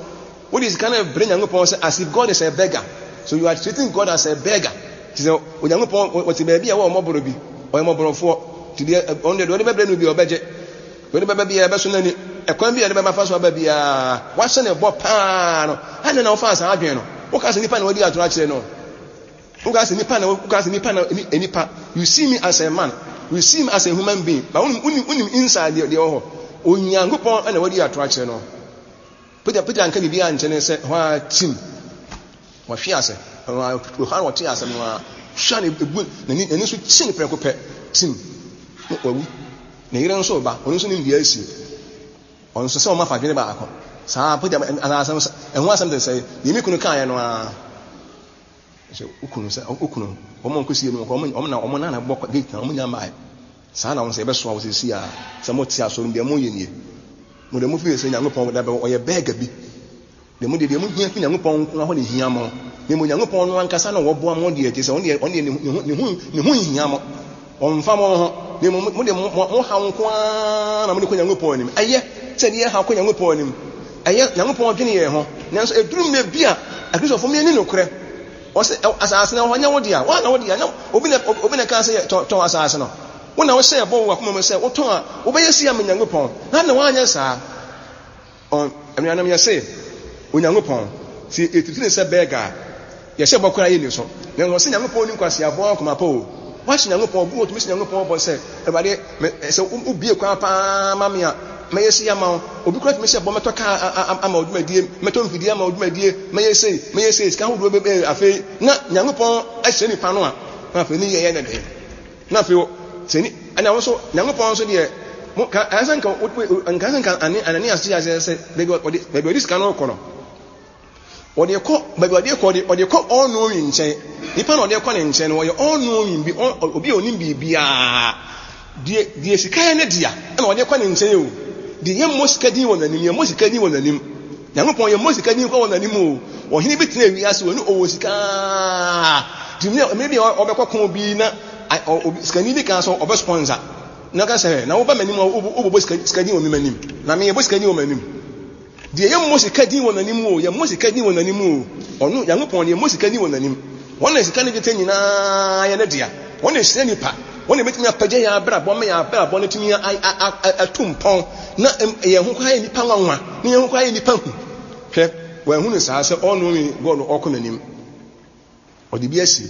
wodi sika na bring Nyankopɔn sɛ as if God is a beggar. So you are treating God as a beggar. She said, Onyankopɔn what baby a wo moboro bi. O moborofo. Ti de on de be bre no bi obeje. We de be bia be so nani. Ekwan bia de be mafa so ba bia. Wa hye ne bo pa no. Ane na wo fa sa adwen no. Wo ka se nipa na wadi atoro akire no. Wo ka se nipa na nipa. You see me as a man. You see me as a human being. But unim inside the ho. Onyankopɔn ana wadi atoro akire no. Peter anka bibia nkyene se ho tim. Wahwe ase Yohana wɔte ase no a hwa ne ebu n'ani so kyi ne prɛko pɛ tim no wawu ne yere nso ba ɔno nso ne bia asi ɔno nso sɛ ɔma fa dwene baako saa pɔgya anasɛm ɛho asɛm de sɛ yɛmi kunu kaayɛ no a sɛ ukunu ɔmo nkosie no ɔmo na bɔ gate na ɔmo nya mbae saa na ɔmo sɛ ɛbɛsoa wɔ sisi a sɛ mo te aso no deɛ mo yɛ nie mo de mo fi sɛ Nyankopɔn da bɛ ɔyɛ bɛga bi de mo hia fi Nyankopɔn nko ho ne hia mo ne mo Nyankopɔn no ankasa na wɔboa mo de ati sɛ ɔne ne ho hia mo ɔmfa mo ho ne mo de mo ha nko na mo de ko Nyankopɔn anim ɛyɛ sɛ de ha ko Nyankopɔn anim ɛyɛ Nyankopɔn dwene yɛ ho nanso edurum na bia akrisofo me ani no korɛ ɔsɛ asase na ɔnya wodi a wa na wodi a obi na ka sɛ tɔn asase no wo na wo hyɛ bɔ wo akoma sɛ wotɔn a wobɛyɛ sia me Nyankopɔn na wanyɛ saa ɔn anuanam yɛ sɛ Onyankopɔn si etitire sɛ bega ye se bokura ye ni so na wo se Nyankopɔn ni kwase abon akoma pa o wa se Nyankopɔn bu otumi se Nyankopɔn bo se ebade se ubie kwa pa ma me a me yesi ama obi kura tumi se bo meto ka ama odumadie meto mfidi ama odumadie me yesi sika ho do be afi na Nyankopɔn ahye ni pa no a na afi ni ye ne de na afi se ni ana wo so Nyankopɔn so de mo ka asan ka Ananias ya se bebe sika no ko no ode ko bebe ode ko onu wi nchen nipa na ode ko ne nchen no ye onu wi bi obi onim bibia die sika ne dia na ode ko ne nchen o die ye mosika din won nanim ye mosika din won nanim Nyankopɔn ye mosika din ko won nanim o ohine bi tena wi ase onu owo sika dimne maybe obekɔ kon bi na sika ni bi kan so obe sponsor na ka say na wo ba manim wo sika din won manim na me ye sika din won manim die ye mosika din won nanim o ye mosika din won nanim o onu Nyankopɔn ye mosika din won nanim wona sika ne gete nyina ye na dia wona hyira nipa wona betumi apagya ya brabɔ me ya brabɔ ne tumi atumpɔn na ye ho kwa ye nipa nwanwa ne ye ho kwa ye nipa hu hwɛ wa hu ne saa sɛ ɔno mi god ɔkɔ nanim ɔde bi asi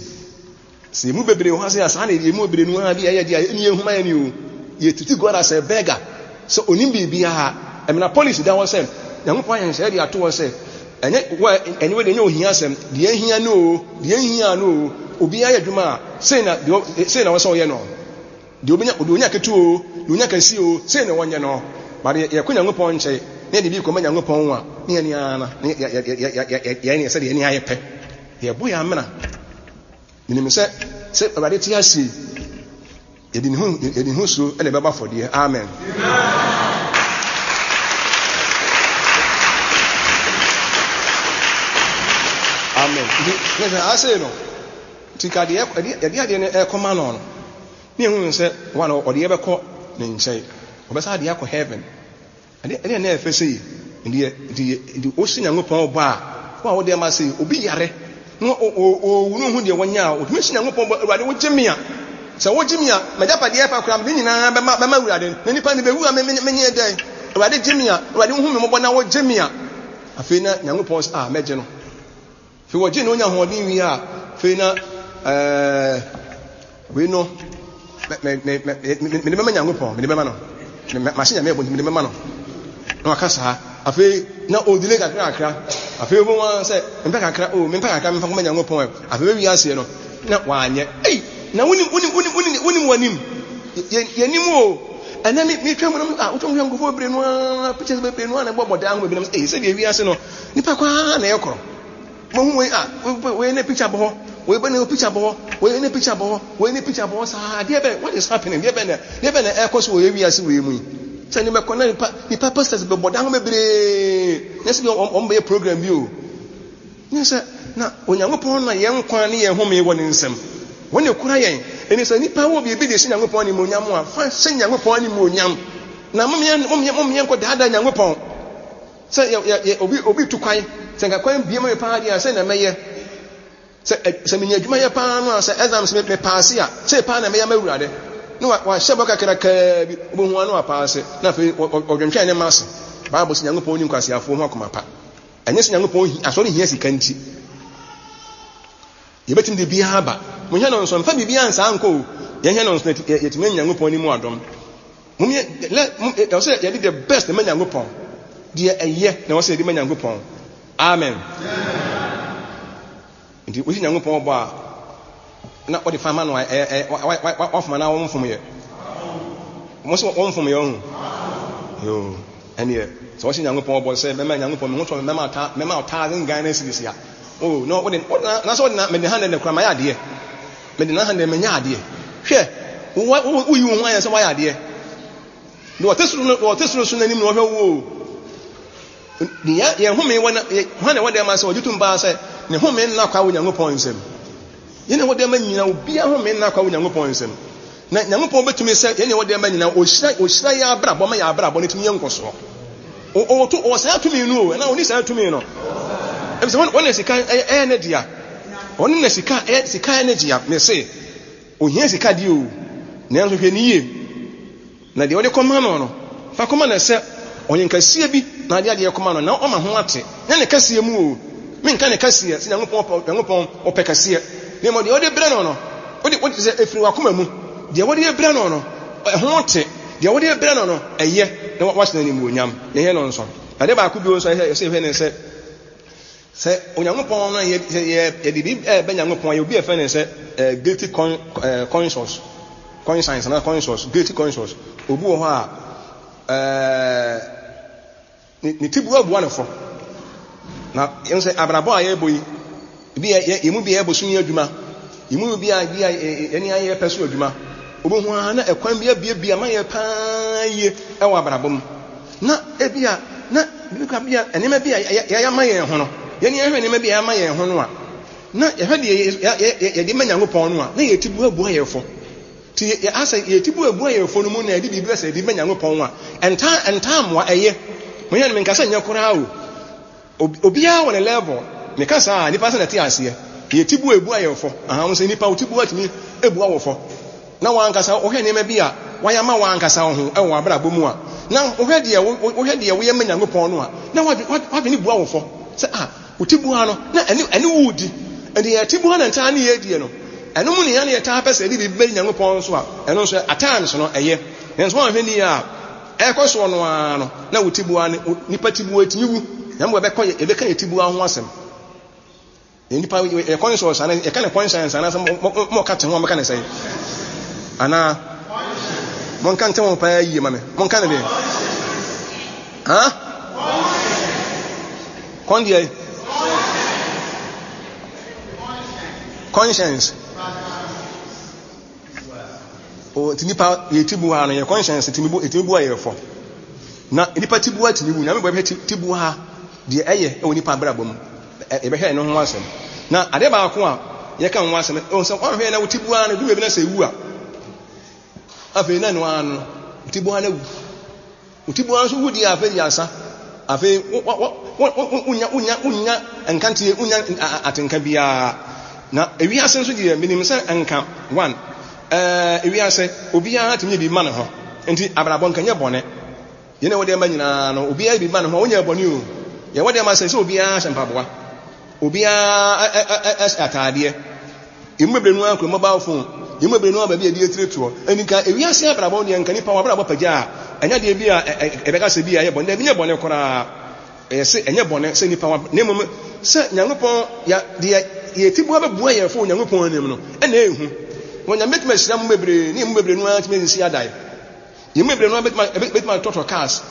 se mu bebre ho ase asa na ye mu bebre nu ha bi ye dia ni ye hu ma ye ni o ye titi god as a beggar so onim bibia emna police da wo sɛ Nyankopɔn yɛ nhyɛ de ato wo sɛ ɛnyɛ wa anyway de nyɛ ohia asɛm de ahia no obi ayɛ adwuma sei na wo sɛ wo yɛ no de onya ketu o de onya kasi o sei na wonyɛ no ba de yɛ ko Nyankopɔn nkyɛ ne de bi ko ma Nyankopɔn wa ne ani ana yɛ ne sɛ de ani ayɛ pɛ yɛ bo ya amena nim sɛ Awurade te ase yɛde ne hu so ɛna bɛba fɔdeɛ amen amen ne ase no tika de yɛde ne ɛkɔma no ne hu sɛ wa no ɔde yɛbɛkɔ ne nkyɛn ɔbɛsa de akɔ heaven ɛde na ɛfɛ sɛ de osi Nyankopɔn bɔ a wa wo de ma sɛ obi yare no wunu hu de wonya a otumi si Nyankopɔn bɔ Awurade wo gyemia sɛ wo gyemia magyapa de ɛfa kora me nyinaa bɛma Awurade na nipa ne bewu a menye dɛn Awurade gyemia Awurade hu me mɔbɔ na wo gyemia afei na Nyankopɔn sɛ mɛgye no fe wo gye no nya hoɔden wi a fe na we no me bɛma Nyankopɔn me bɛma no ma hye nyame ɛbɔ me bɛma no na waka saa afei na odile kakra afei wo wan sɛ mpa kakra mfa ko Nyankopɔn afei we wi ase no na wanyɛ na wonim wanim yenim o ɛna me twam no wotɔm hwɛ ngofo bebre no pictures bebre no na bɔbɔ da ho bebre no sɛ de wi ase no nipa kwa na yɛkorɔ mo hu we na picture bɔ hɔ we bɛ na picture bɔ hɔ we na picture bɔ hɔ we na picture bɔ hɔ saa de bɛ what is happening de bɛ na ɛkɔ so we wi ase we mu sɛ ni mɛkɔ na nipa pastors bɛ bɔ da ho bebre nyɛ sɛ on be program bi o nyɛ sɛ na Onyankopɔn na yɛn kwan ne yɛn home wɔ ne nsɛm wɔne kura yɛn ɛni sɛ nipa wo bi de hyɛ Nyankopɔn ne mu onyam a fa hyɛ Nyankopɔn ne mu onyam na mom yɛn kɔ daadaa Nyankopɔn sɛ obi tu kwan sɛ nka kwan bie me paa dia sɛ na mɛyɛ sɛ menya adwuma yɛ paa no a sɛ exams me paase a sɛ paa na mɛyɛ Awurade no wa hyɛ bɔ kakra bi obo hu ano apaase na afei odwentwɛn ne maase Bible sɛ Nyankopɔn ni nkwasiafo ho akoma pa ɛnyɛ sɛ Nyankopɔn asɔre hia sika nti yɛbɛtim de bia ba mo hia no nso mfa bibia nsa anko yɛn hia no nso yɛtime Nyankopɔn ni mu adom mo sɛ yɛde the best na Nyankopɔn deɛ ɛyɛ na wɔsɛ yɛde Nyankopɔn amen nti wosi Nyankopɔn bɔ a na wɔde fama no wafoma na wɔmfom yɛ mo sɛ wɔmfom yɛ ɔhu yo ɛneɛ sɛ wɔsi Nyankopɔn bɔ sɛ mɛma Nyankopɔn me ho tɔ mɛma 1,000 Ghana cedis ya oh no wode na so na me de 100 kura ma ya ade me de 100 me nya ade hwɛ wo yi wo ho ayɛ sɛ wa ya ade de wɔtesuru so nanim no hwɛ wo ni ya ye home wona hwana wode ma sɛ ojutum ba sɛ ne home na kwa wo Nyankopɔn nsɛm yene wode ma nyina obi a home na kwa wo Nyankopɔn nsɛm na Nyankopɔn betumi sɛ yene wode ma nyina ohyira ya abrabɔ ma ya abrabɔ ne tumi yenkoso o saa tumi no na oni saa tumi no ebise wona sika ne dia oni na sika ne dia me se ohia sika di o na nso hwɛ ni yie na de wode kɔma no fa kɔma na sɛ onye nkasie bi na ade kɔma no na ɔma ho ate na ne kasie mu o men kan kase se Nyankopɔn opekase ne mo de ode bre no ode se efiri wakoma mu de ode bre no ɛho te de ode bre no ɛyɛ na wahyena ni mu onyam ne yɛ no nso ade ba ko bi nso se hwɛ ne se Onyankopɔn no yɛ de bi be Nyankopɔn yɛ obi efe ne se guilty conscience na conscience guilty conscience obi wo hɔ a ni tibu abu anafo na yɛn sɛ abrabɔ a yɛbɔ yi bi yɛmu bi yɛbɔ so ni adwuma yɛmu bi yɛni ayɛ pɛ so adwuma obi ho na ɛkwan bi ama yɛ paa yie ɛwɔ abrabɔ mu na ebia na bika bia enema bi yɛ ama yɛn ho no yɛni yɛhwɛ enema bi yɛ ama yɛn ho no a na yɛhwɛ de yɛde ma Nyankopɔn no a na yɛ tibu abu ayɛfo ti asa yɛ tibu abu ayɛfo no mu na yɛde bibia sɛ yɛde ma Nyankopɔn a ɛnta moa ɛyɛ mo yɛ no menkasa nyɛ koraa o obiara wɔ ne level meka saa nipa sɛ na te aseɛ yɛ tibu ebu ayɛfo aha mo sɛ nipa o tibu atimi ebu awofo na wankasa wohwɛ nneɛma bi a wayama wankasa ho ɛwɔ abrabɔ mu a na wohwɛ deɛ woyɛ ma Nyankopɔn no a na wadwe ne bu awofo sɛ o tibu ha no na ɛne wudi ɛde yɛ tibu ha na ntaa ne yɛ die no ɛno mu ne ya ne yɛ taa pɛ sɛ de bi bɛ Nyankopɔn so a ɛno nso atan so no ɛyɛ nso wɔn hwɛ ni a ɛkɔ so no a no na wo tibu ha nipa tibu atimi wu na mo bɛkɔ ebɛka yɛ tibu ha ho asɛm nipa yɛ conscience ana yɛ kan conscience ana mo ka te ho mo ka ne sɛ ana mon kan te mo pa yi ma me mon kan ne kondia conscience o tinipa yɛ tibu ha no yɛ conscience tinibu ayɛ fo na nipa tibu ha tinibu na me bɛ tibu ha de ɛyɛ ɛwɔ nipa brabɔ mu ɛbɛhwɛ no ho asɛm na ade baako a yɛ ka ho asɛm o sɛ ɔhwɛ na tibu ha no du bi na sɛ wu a afei na no ano tibu ha na wu tibu ha so wu di afei yasa afei unya nkante unya atenka bia na ewiase nso de minim sɛ nka one ewiase obiara tumi bi ma ne ho enti abrabɔ nka nyɛ bɔne yene wo de ma nyina no obiara bi ma ne ho wonya bɔne o ye wo de ma sɛ obiara hyɛmpaboa obiara ataadeɛ imubebre no akro mobile phone imubebre no ba bi edi etiretuo eni ka ewiase abrabɔ ne nka nipa wa abrabɔ pagya anya de bi a ebeka sɛ bi a yɛ bɔne de bi nyɛ bɔne koraa ɛsɛ ɛnyɛ bɔne sɛ nipa wa ne mom sɛ Nyankopɔn ya de yɛ tibu abɛbua yɛ fo Nyankopɔn anim no ɛna ehu wonya metma hyira mu bebre ne mu bebre no atime nsi adai yɛ mu bebre no betma tɔtɔ cars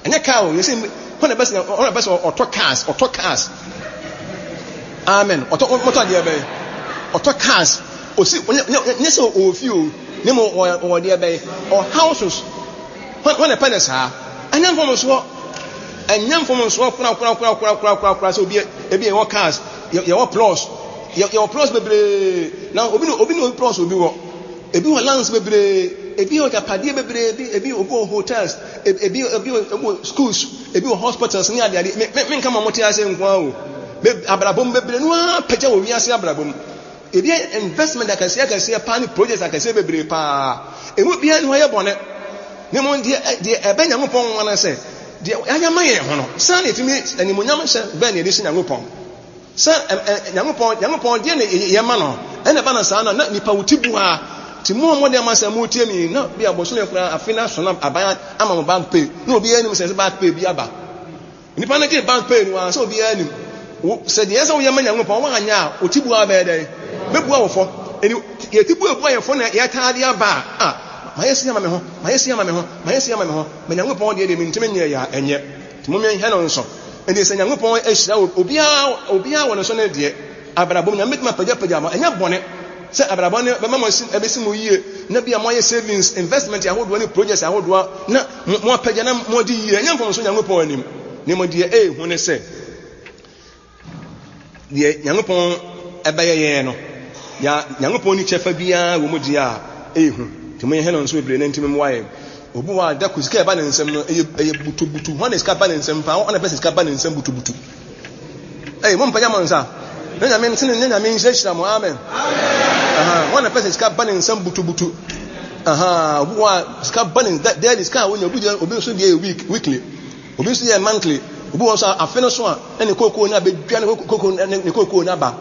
ɛnyɛ car o yɛsɛ hɔn na bɛsɛ ɔtɔ cars amen ɔtɔ deɛ bɛ ɔtɔ cars osi nyɛ sɛ ofi o ne mo ɔ deɛ bɛ ɔ houses hɔn na pɛ ne saa ɛnyɛ mfom so kura so obi yɛ cars yɛ plus yɛ plus bebre na obi no plus obi wɔ ebi wɔ lands bebre ebi wɔ japadie bebre ebi obi wɔ hotels ebi wɔ schools ebi wɔ hospitals ni ade me nka ma mote ase nko o abrabom bebre no apagya wɔ wiase abrabom ebi investment akase pan projects akase bebre pa emu bia ni wɔyɛ bɔne ne mo de ɛbɛ Nyankopɔn wana sɛ de ayama yɛ ho no san etimi animonyam hyɛ bɛ ne edisi Nyankopɔn san Nyankopɔn de ne yɛma no ɛna ba na saa na nipa wutibu ha ti mo de ma sɛ mo tie mi na bia boso ne kura afina so na aban ama mo bank pay na obi anim sɛ bank pay bi aba nipa na ke bank pay no so obi anim sɛ de yɛsɛ wo yɛma Nyankopɔn wa anya a otibu ha bɛ dɛ bebu awofo eni yɛtibu ebu ayɛfo na yɛtaade aba mayɛsia ma me ho ma Nyankopɔn de mi ntimi nyɛ ya ɛnyɛ timo me hɛ no nso ɛde sɛ Nyankopɔn ahyira obiara wɔ no so ne de abrabom na metima pagya ma ɛnyɛ bɔne sɛ abrabom ne bɛma mo ɛbɛsi mo yie na bia mo ayɛ savings investment ahodoɔ ne projects ahodoɔ na mo apagya na mo di yie ɛnyɛ mfom so Nyankopɔn anim ne mo de hu ne sɛ de Nyankopɔn ɛbɛyɛ yɛ no ya Nyankopɔn ni kyɛfa biara wɔ mo di a hu timo yɛ hɛ no nso bebre ne ntimi mo ayɛ obu wa da ku sika ba ne nsɛm no ɛyɛ butubutu hɔ ne sika ba ne nsɛm pa hɔ ne pɛ sika ba ne nsɛm butubutu mo mpanya mo nsa ne nyame nhyira mo amen hɔ ne pɛ sika ba ne nsɛm butubutu obu wa sika ba ne daily sika wonya obi so deɛ weekly obi so yɛ monthly obi won so afe no so a ne kokoo na bedua ne kokoo ne kokoo na ba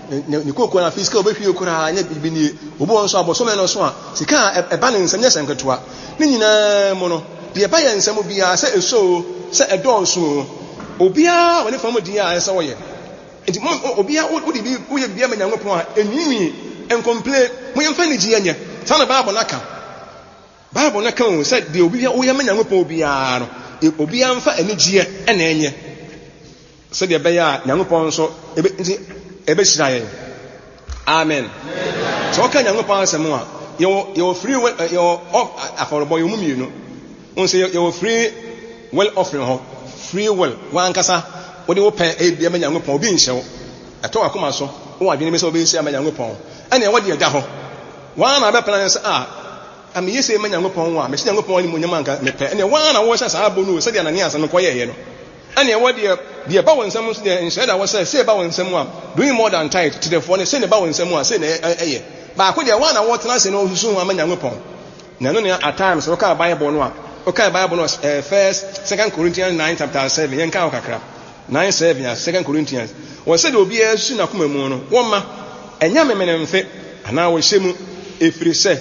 ne kokoo na physical obehwie okura anya bibi nie obi won so abosome no so a sika eba ne nsem nyɛ nketewa ne nyinaa mu no de eba yɛ nsem bia sɛ eso sɛ ɛdɔnso obia wone fam di a ɛsɛ wɔyɛ enti obia wodi bi woyɛ bia ma Nyankopɔn a enwiwi encomplete mo yɛmfa ne gye anya sa na Bible naka o sɛ de obia woyɛ ma Nyankopɔn obia no obia mfa anigye ɛna enye sɛ de bɛyɛ a Nyankopɔn nso ebe hyira yɛn amen so ɔka Nyankopɔn asɛm a yɛwɔ free will yɛwɔ afɔrebɔ yɛ mu mienu sɛ yɛwɔ free will offering ho free will wankasa wode wo pɛ ebia ma Nyankopɔn obi nhyɛ wo ɛtɔ akoma so wo adwene bi sɛ obi nhyɛ ma Nyankopɔn ɛne wɔde ɛda hɔ wan na bɛpɛna sɛ ami yese ma Nyankopɔn wa me hyɛ Nyankopɔn ni munyam anka mepɛ ɛne wan na wo hyɛ saa bonu sɛ de anania asɛm kɔ yɛyɛ no ɛne wɔde de ba wɔn nsɛm so de nhyɛ da wɔ sɛ ba wɔn nsɛm a doing more than tight to the phone sɛ ne ba wɔn nsɛm a sɛ ne ɛyɛ baako de wan na wɔtena sɛ no osusu ma Nyankopɔn na no ne at times wo ka Bible no a okay, Bible was 2 Corinthians 9 chapter 7. Yen ka okakra. 9:7 2 Corinthians. Wo se de obi asu na koma mu no. Wo ma enya memenemfe ana wo hyemu efiri se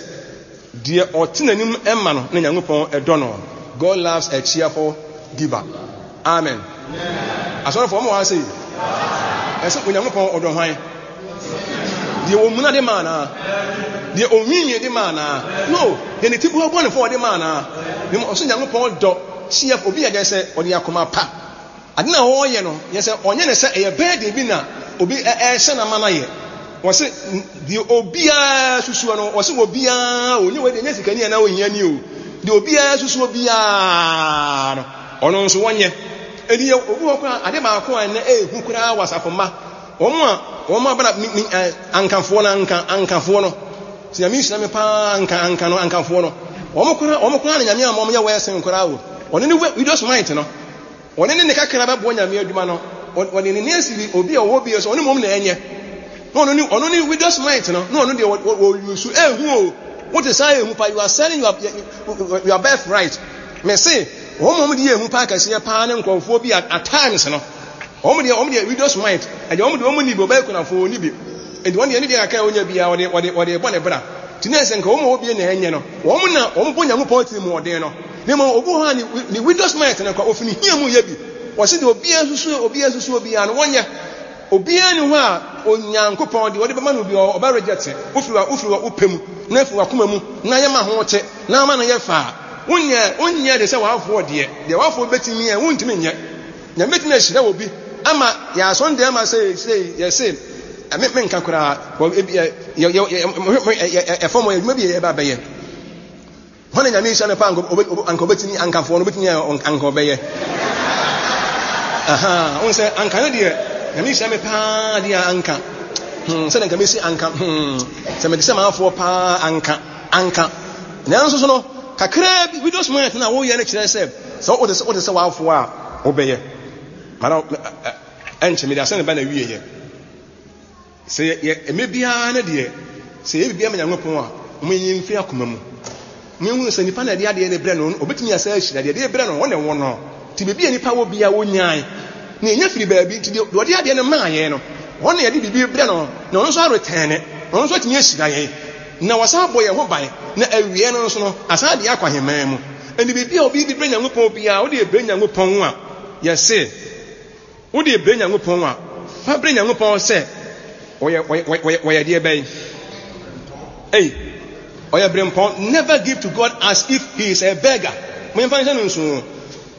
de otenanim emma no na Nyankopɔn ɛdɔ no. God loves a cheerful giver. Amen. Asɔre fo mo wa say. Ɛsɛ Nyankopɔn ɔdɔ hwan. De wo muna de mana. De onwinwe de mana. No, de ne tibu abɔ ne fo de mana. Ni mo so Nyankopɔn dɔ CF obi yɛ sɛ ɔde akoma pa ade na wɔyɛ no yɛ sɛ ɔnyɛ ne sɛ ɛyɛ bɛɛde bi na obi ɛhyɛ na ma na yɛ wɔse de obia susu no wɔse obia onye wɔ de nyɛ sikani na ohia ni o de obia susu obia no ɔno nso wɔnyɛ edi obi wɔ ko ade ma ko an na ehu kura wasafo ma wɔn abana ankanfoɔ na ankanfoɔ no sɛ yami hyira me pa anka no ankanfoɔ no wɔn kora na nyame a wɔn yɛ wɔ ɛsɛn kora o ɔne ne widows mind no ɔne ne kakra bɛbɔ nyame adwuma no ɔne ne asiri obi a ɔwɔ bi so ɔne mom na ɛnyɛ na ɔno ne widows mind no na ɔno de ɔyusu ehu o wote saa ehu pa you are selling your birth right me say wɔn de ehu pa kɛseɛ pa ne nkɔmfoɔ bi at times no wɔn de widows mind ɛde wɔn ni bi ɔbɛ kunafo ni bi ɛde wɔn de ne de aka onya bi a ɔde bɔ ne bra tinese nka wɔn obi na ɛnyɛ no wɔn bɔ Nyankopɔn ti mu ɔden no ne mo obi ho ni widows mind na kwa ofini hia mu yɛ bi wɔse de obi asusu obi an wɔnyɛ obi ani ho a Onyankopɔn de wɔde bɛma no bi ɔba reject ofiri opem na afi wakoma mu na yɛ ma ho te na ama na yɛ fa wonyɛ de sɛ wafo de wafo betimi yɛ wontimi nyɛ nya betimi na hyira obi ama ya sonde ama sɛ yɛse me nka kora ɛfɔm yɛ dwuma bi yɛ ba bɛyɛ hɔne nyame hyɛ no pa anka obɛtumi ankafoɔ no obɛtumi anka ɔbɛyɛ wo sɛ anka no deɛ nyame hyɛ me paa deɛ anka sɛde nka mɛsi anka sɛ mede sɛ maafoɔ paa anka nanso so no kakra bi widows moment na woyɛ no kyerɛ sɛ sɛ wode sɛ waafoɔ a wobɛyɛ mana ɛnkyɛ mede asɛ ne ba na wieyɛ sɛ ɛmɛ biara no deɛ sɛ yɛ bibia ma Nyankopɔn a ɔmɛnyi mfiri akoma mu mehu sɛ nipa na de adeɛ ne brɛ no obetumi asɛ ahyira deɛ brɛ no wɔne wɔn no ti bibia nipa wɔ bia wonyan na enya firi baabi ti de ɔde adeɛ ne maa yɛ no wɔne yɛ de bibi brɛ no na ɔno nso aretɛne ɔno nso atumi ahyira yɛ na wɔsa abɔ yɛ ho ban na awie no nso no asa de akɔ heman mu ɛni bibia obi de brɛ Nyankopɔn bia wode brɛ Nyankopɔn a yɛse wode brɛ Nyankopɔn a fa brɛ Nyankopɔn sɛ wɔyɛ deɛ bɛyi oya brempon never give to God as if he is a beggar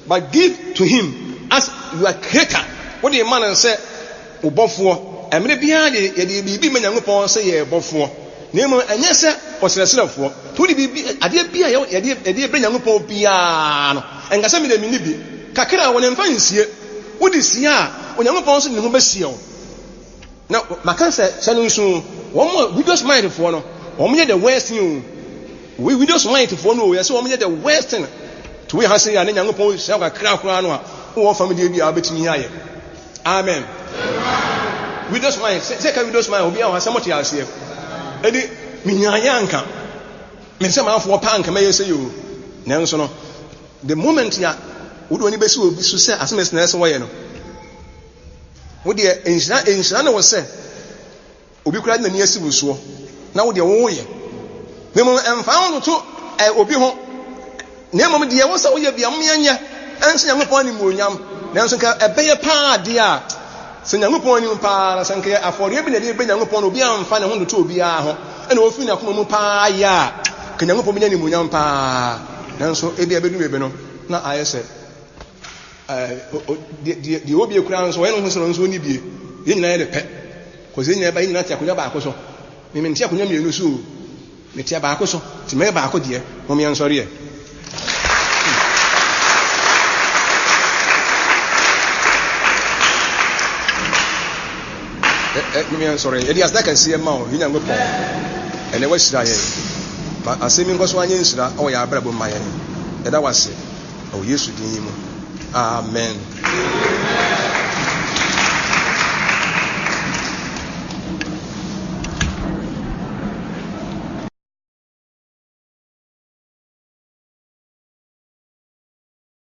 but give to him as your creator what the man say obofo emre bia de bibi ma Nyankopɔn say ye bofo na mo enye se osresrefo to de bibi ade bia ye bre Nyankopɔn bia no enka se me de mini bi kakra won emfa nsie wo de sia a Onyankopɔn so ne ho besie o na maka se no nso wo mo widows mind fo no wɔn the worst thing we just mind for no yɛ sɛ wɔn the worst thing to we ha sɛ ya ne Nyankopɔn hyɛ kakra kora no a wɔn family bi a betumi ayɛ amen we just mind sɛ ka we just mind obi a wɔn asɛm te aseɛ ɛdi minyanya anka me sɛ ma afɔ pa anka mɛyɛ sɛ yo nanso no the moment ya wo do ni besi obi so se asemes na ese wo ye no wo de enhyira na wo se obi kura na ni asi busuo na wo de wo ye memo emfa wo to obi ho na mom de wo se wo ye bia mo yanya enso Nyankopɔn ni mo onyam nanso ka ebeye pa de a se Nyankopɔn ni pa na sanke afɔre bi na de be Nyankopɔn obi amfa ne ho to obi a ho ena ofi na koma mu pa ya ka Nyankopɔn bi nya ni mo onyam pa nanso ebi abedu bebe no na ayese di obi ekura nso we no ho so nso ni bie ye nyina ye de pɛ ko ze nyina ba nyina tia konya ba akoso me ntia konya mienu so me tia ba akoso ti me ba akode mo me ansɔre ye me ansɔre ye dia saka sie ma o nya ngopɔ ene wa hyira ye ma asemi ngoso anya nsira o ya abrabo ma ye eda wase o Yesu din yi mu amen.